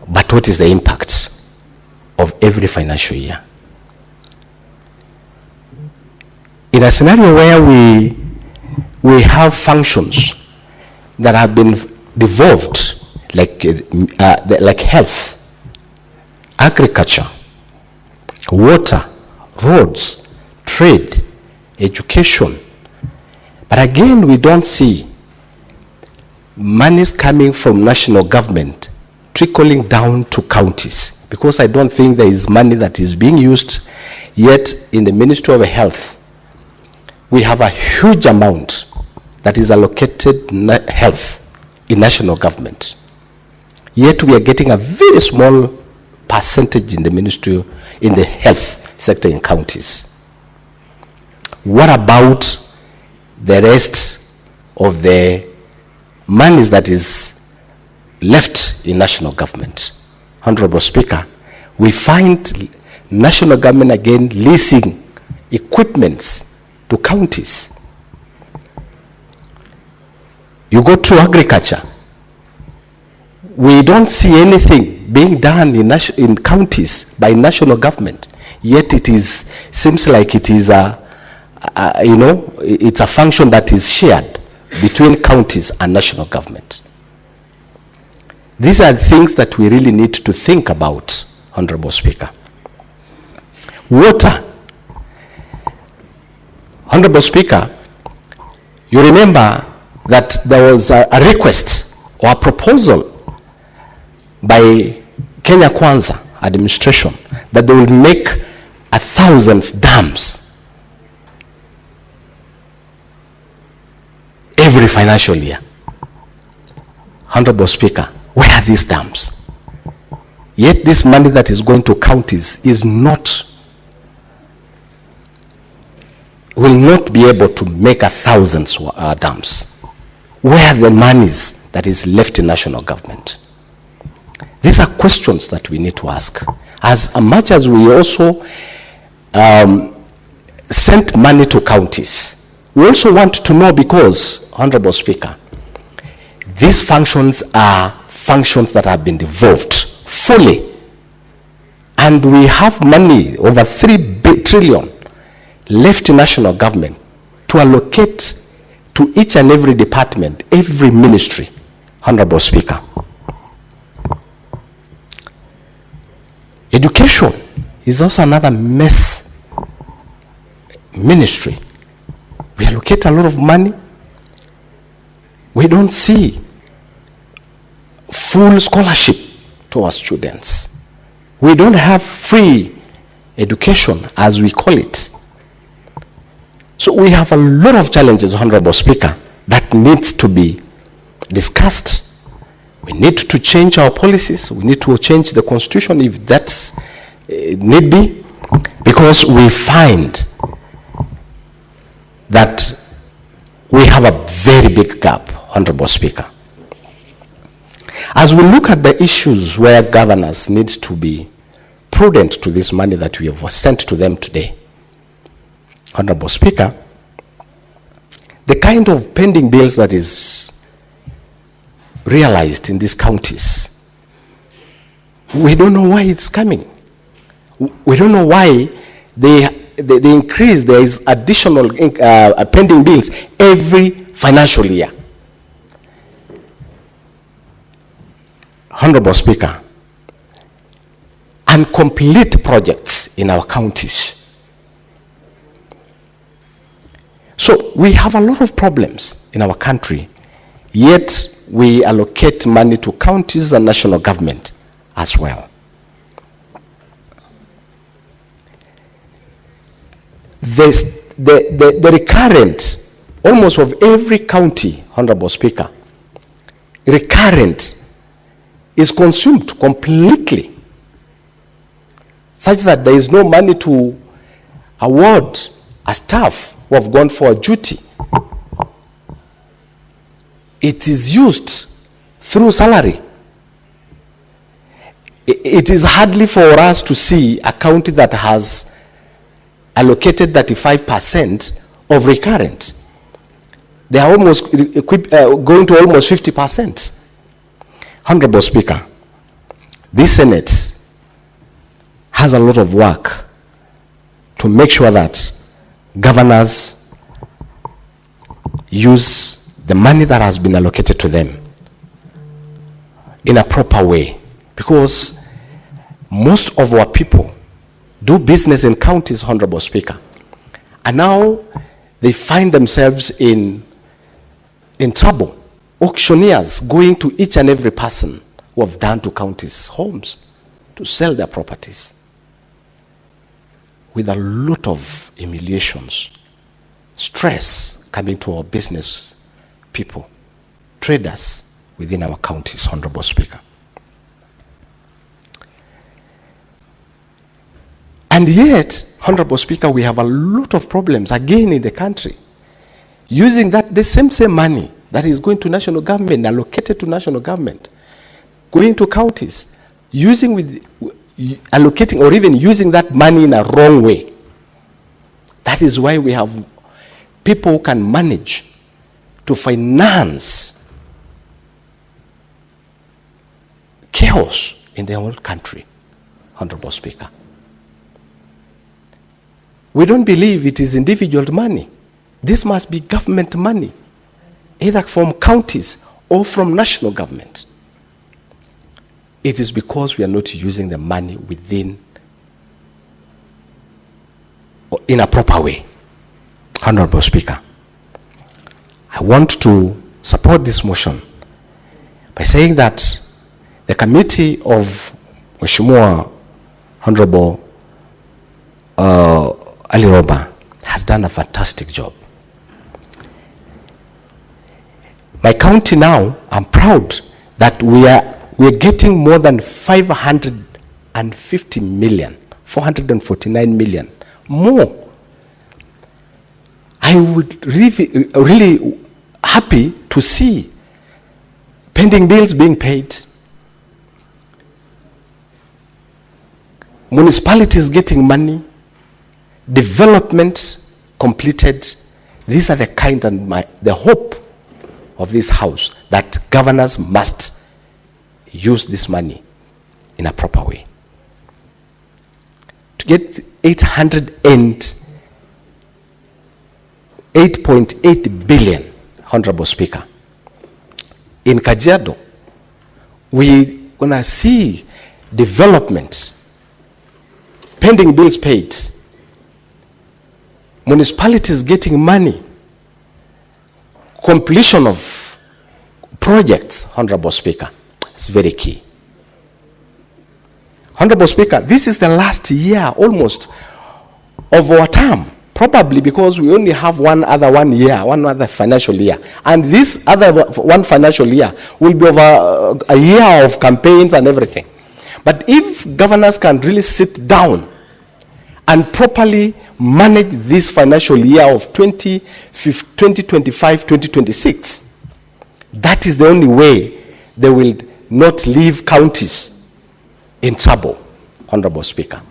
but what is the impact of every financial year? In a scenario where we have functions that have been devolved, like health, agriculture, water, roads, trade, education, but again we don't see monies coming from national government trickling down to counties, because I don't think there is money that is being used yet. In the Ministry of Health, we have a huge amount that is allocated health in national government, yet we are getting a very small percentage in the ministry, in the health sector in counties. What about the rest of the monies that is left in national government? Honorable Speaker, we find national government again leasing equipments to counties. You go to agriculture, we don't see anything being done in counties by national government, yet seems like it is it's a function that is shared between counties and national government. These are things that we really need to think about, Honorable Speaker. Water. Honorable Speaker, you remember that there was a request or a proposal by Kenya Kwanza administration that they will make 1,000 dams every financial year. Honorable Speaker, where are these dams? Yet this money that is going to counties will not be able to make 1,000 dams. Where are the monies that is left in national government? These are questions that we need to ask. As much as we also sent money to counties, we also want to know, because, Honorable Speaker, these functions are functions that have been devolved fully. And we have money, over 3 trillion, left in national government to allocate to each and every department, every ministry. Honorable Speaker, education is also another ministry. We allocate a lot of money. We don't see full scholarship to our students. We don't have free education, as we call it. So we have a lot of challenges, Honorable Speaker, that needs to be discussed. We need to change our policies. We need to change the constitution if that's need be, because we find that we have a very big gap, Honorable Speaker. As we look at the issues where governors need to be prudent to this money that we have sent to them today, Honorable Speaker, the kind of pending bills that is realized in these counties, we don't know why it's coming. We don't know why they increase. There is additional pending bills every financial year. Honorable Speaker, and complete projects in our counties. So we have a lot of problems in our country, yet we allocate money to counties and national government as well. The recurrent, almost of every county, Honorable Speaker, recurrent is consumed completely, such that there is no money to award a staff who have gone for a duty. It is used through salary. It is hardly for us to see a county that has allocated 35% of recurrent. They are almost going to almost 50%. Honorable Speaker, this Senate has a lot of work to make sure that governors use the money that has been allocated to them in a proper way, because most of our people do business in counties, Honorable Speaker, and now they find themselves in trouble. Auctioneers going to each and every person who have done to counties' homes to sell their properties, with a lot of humiliations, stress coming to our business people, traders within our counties, Honorable Speaker. And yet, Honorable Speaker, we have a lot of problems again in the country, using the same money that is going to national government, allocated to national government, going to counties, allocating or even using that money in a wrong way. That is why we have people who can manage to finance chaos in their whole country, Honorable Speaker. We don't believe it is individual money. This must be government money, either from counties or from national government. It is because we are not using the money in a proper way. Honorable Speaker, I want to support this motion by saying that the committee of Mheshimiwa Honorable Ali Roba has done a fantastic job. My county now, I'm proud that we're getting more than 550 million, 449 million more. I would really happy to see pending bills being paid, municipalities getting money, development completed. These are the kind and the hope of this house, that governors must use this money in a proper way. To get 8.8 billion, Honorable Speaker. In Kajiado, we're gonna see development, pending bills paid, municipalities getting money, completion of projects, Honorable Speaker. It's very key. Honorable Speaker, this is the last year almost of our term, Probably because we only have one other financial year. And this other one financial year will be over a year of campaigns and everything. But if governors can really sit down and properly manage this financial year of 2025-2026, that is the only way they will not leave counties in trouble, Honorable Speaker.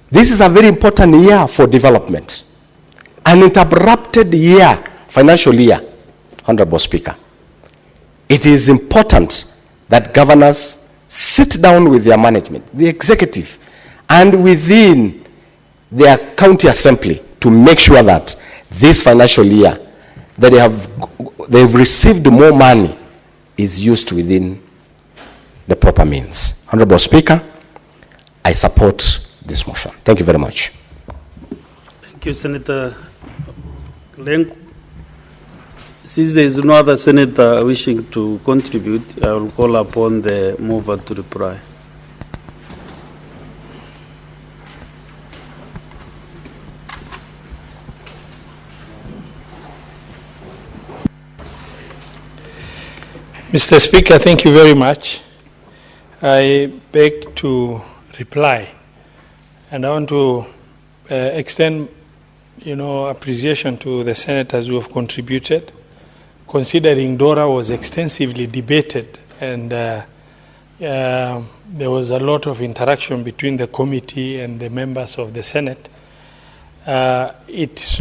This is a very important year for development. An interrupted year, financial year, Honorable Speaker. It is important that governors sit down with their management, the executive, and within their county assembly to make sure that this financial year that they've received more money is used within the proper means. Honorable Speaker, I support this motion. Thank you very much. Thank you, Senator Lenku. Since there is no other senator wishing to contribute, I will call upon the mover to reply. Mr. Speaker, thank you very much. I beg to reply, and I want to extend, appreciation to the senators who have contributed, considering DORA was extensively debated, and there was a lot of interaction between the committee and the members of the Senate. It's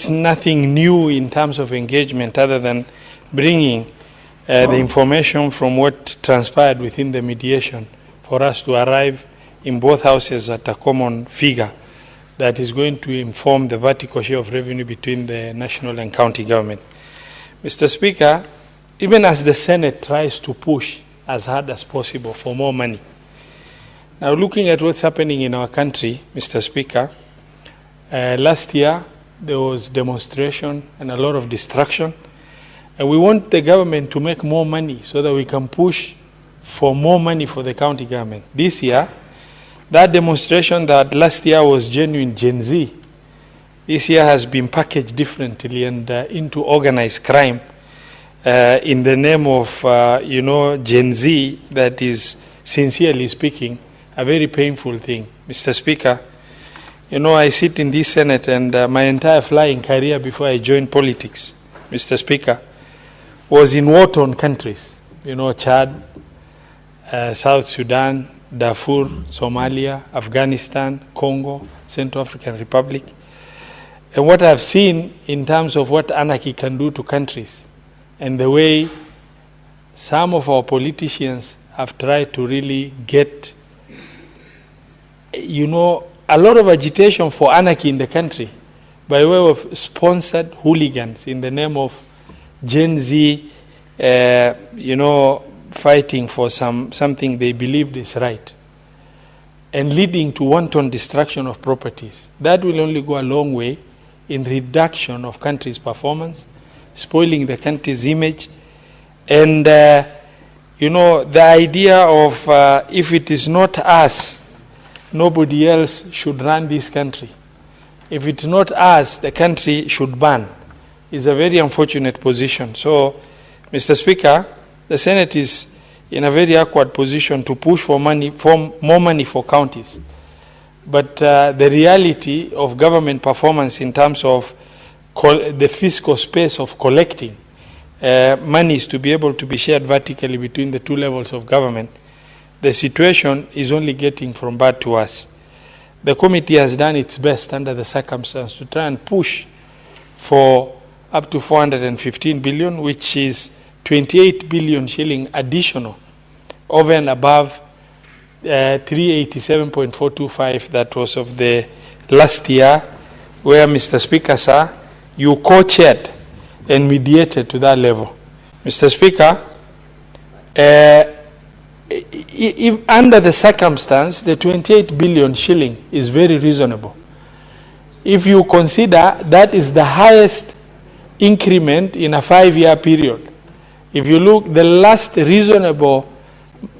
nothing new in terms of engagement other than bringing the information from what transpired within the mediation for us to arrive in both houses at a common figure that is going to inform the vertical share of revenue between the national and county government. Mr. Speaker, even as the Senate tries to push as hard as possible for more money, now looking at what's happening in our country, Mr. Speaker, last year there was demonstration and a lot of destruction, and we want the government to make more money so that we can push for more money for the county government. This year, that demonstration that last year was genuine Gen Z, this year has been packaged differently and into organized crime in the name of, Gen Z, that is, sincerely speaking, a very painful thing. Mr. Speaker, I sit in this Senate, and my entire flying career before I joined politics, Mr. Speaker, was in war-torn countries, Chad, South Sudan, Darfur, Somalia, Afghanistan, Congo, Central African Republic. And what I've seen in terms of what anarchy can do to countries, and the way some of our politicians have tried to really get, a lot of agitation for anarchy in the country by way of sponsored hooligans in the name of Gen Z, fighting for something they believed is right, and leading to wanton destruction of properties. That will only go a long way in reduction of country's performance, spoiling the country's image, and the idea of if it is not us, nobody else should run this country. If it's not us, the country should burn, is a very unfortunate position. So, Mr. Speaker, the Senate is in a very awkward position to push for more money for counties. But the reality of government performance in terms of the fiscal space of collecting monies to be able to be shared vertically between the two levels of government, the situation is only getting from bad to worse. The committee has done its best under the circumstances to try and push for up to 415 billion, which is 28 billion shilling additional over and above 387.425 that was of the last year, where, Mr. Speaker, sir, you co-chaired and mediated to that level. Mr. Speaker, if under the circumstance, the 28 billion shilling is very reasonable. If you consider that is the highest increment in a 5-year period. If you look, the last reasonable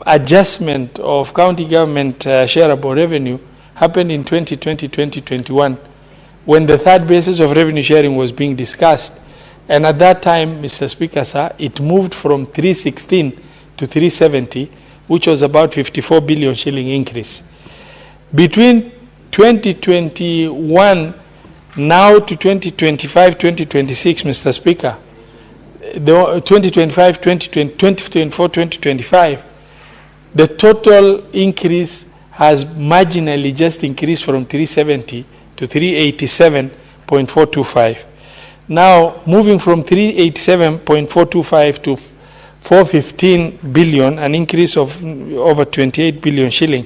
adjustment of county government shareable revenue happened in 2020-2021 when the third basis of revenue sharing was being discussed. And at that time, Mr. Speaker, sir, it moved from 316 to 370, which was about 54 billion shilling increase. Between 2021 now to 2025-2026, Mr. Speaker, the 2024-2025, the total increase has marginally just increased from 370 to 387.425. Now, moving from 387.425 to 415 billion, an increase of over 28 billion shilling,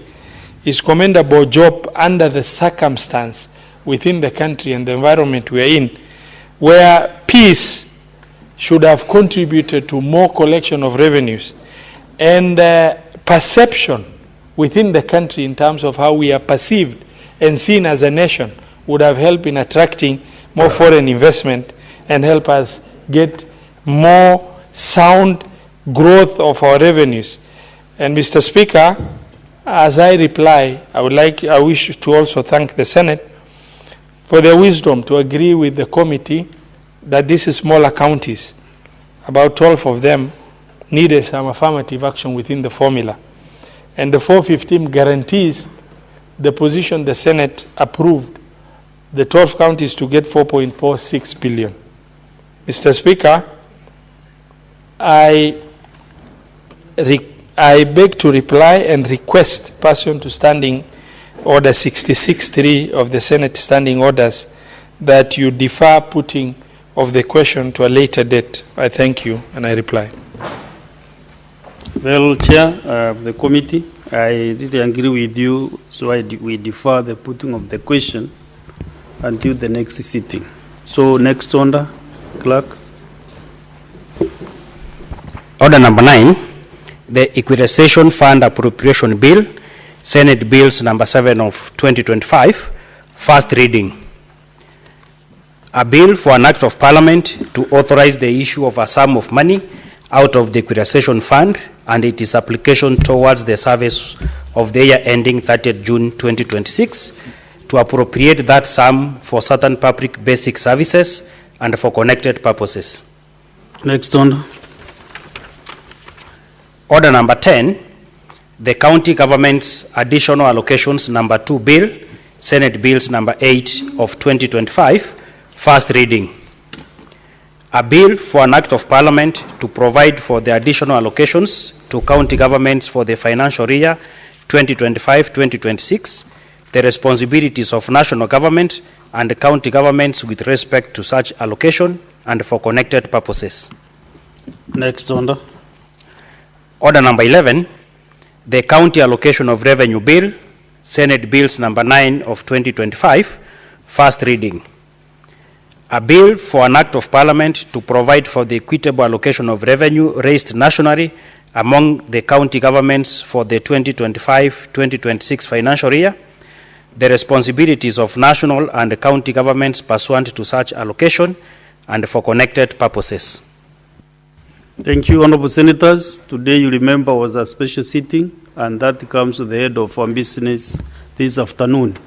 is commendable job under the circumstance within the country and the environment we are in, where peace should have contributed to more collection of revenues, and perception within the country in terms of how we are perceived and seen as a nation would have helped in attracting more foreign investment and help us get more sound growth of our revenues. And Mr. Speaker, as I reply, I wish to also thank the Senate for their wisdom to agree with the committee that these smaller counties, about 12 of them, needed some affirmative action within the formula. And the 415 guarantees the position the Senate approved, the 12 counties to get 4.46 billion. Mr. Speaker, I beg to reply and request, pursuant to Standing Order 66.3 of the Senate Standing Orders, that you defer putting of the question to a later date. I thank you, and I reply. Well, Chair of the committee, I really agree with you, so we defer the putting of the question until the next sitting. So, next order, Clerk. Order number 9, the Equalization Fund Appropriation Bill, Senate Bills number 7 of 2025, first reading. A bill for an act of parliament to authorize the issue of a sum of money out of the Equalization Fund and its application towards the service of the year ending 30th June 2026 to appropriate that sum for certain public basic services and for connected purposes. Next order. Order number 10, the County Government's Additional Allocations number 2 Bill, Senate Bills number 8 of 2025, first reading. A bill for an act of parliament to provide for the additional allocations to county governments for the financial year 2025-2026, the responsibilities of national government and county governments with respect to such allocation and for connected purposes. Next order. Order number 11, the County Allocation of Revenue Bill, Senate Bills number 9 of 2025, first reading. A bill for an act of parliament to provide for the equitable allocation of revenue raised nationally among the county governments for the 2025-2026 financial year, the responsibilities of national and county governments pursuant to such allocation and for connected purposes. Thank you, Honorable Senators. Today, you remember, was a special sitting, and that comes to the head of our business this afternoon.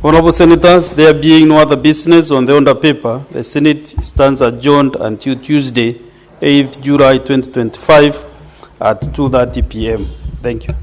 Honorable Senators, there being no other business on the order paper, the Senate stands adjourned until Tuesday, 8th July 2025 at 2:30 p.m. Thank you.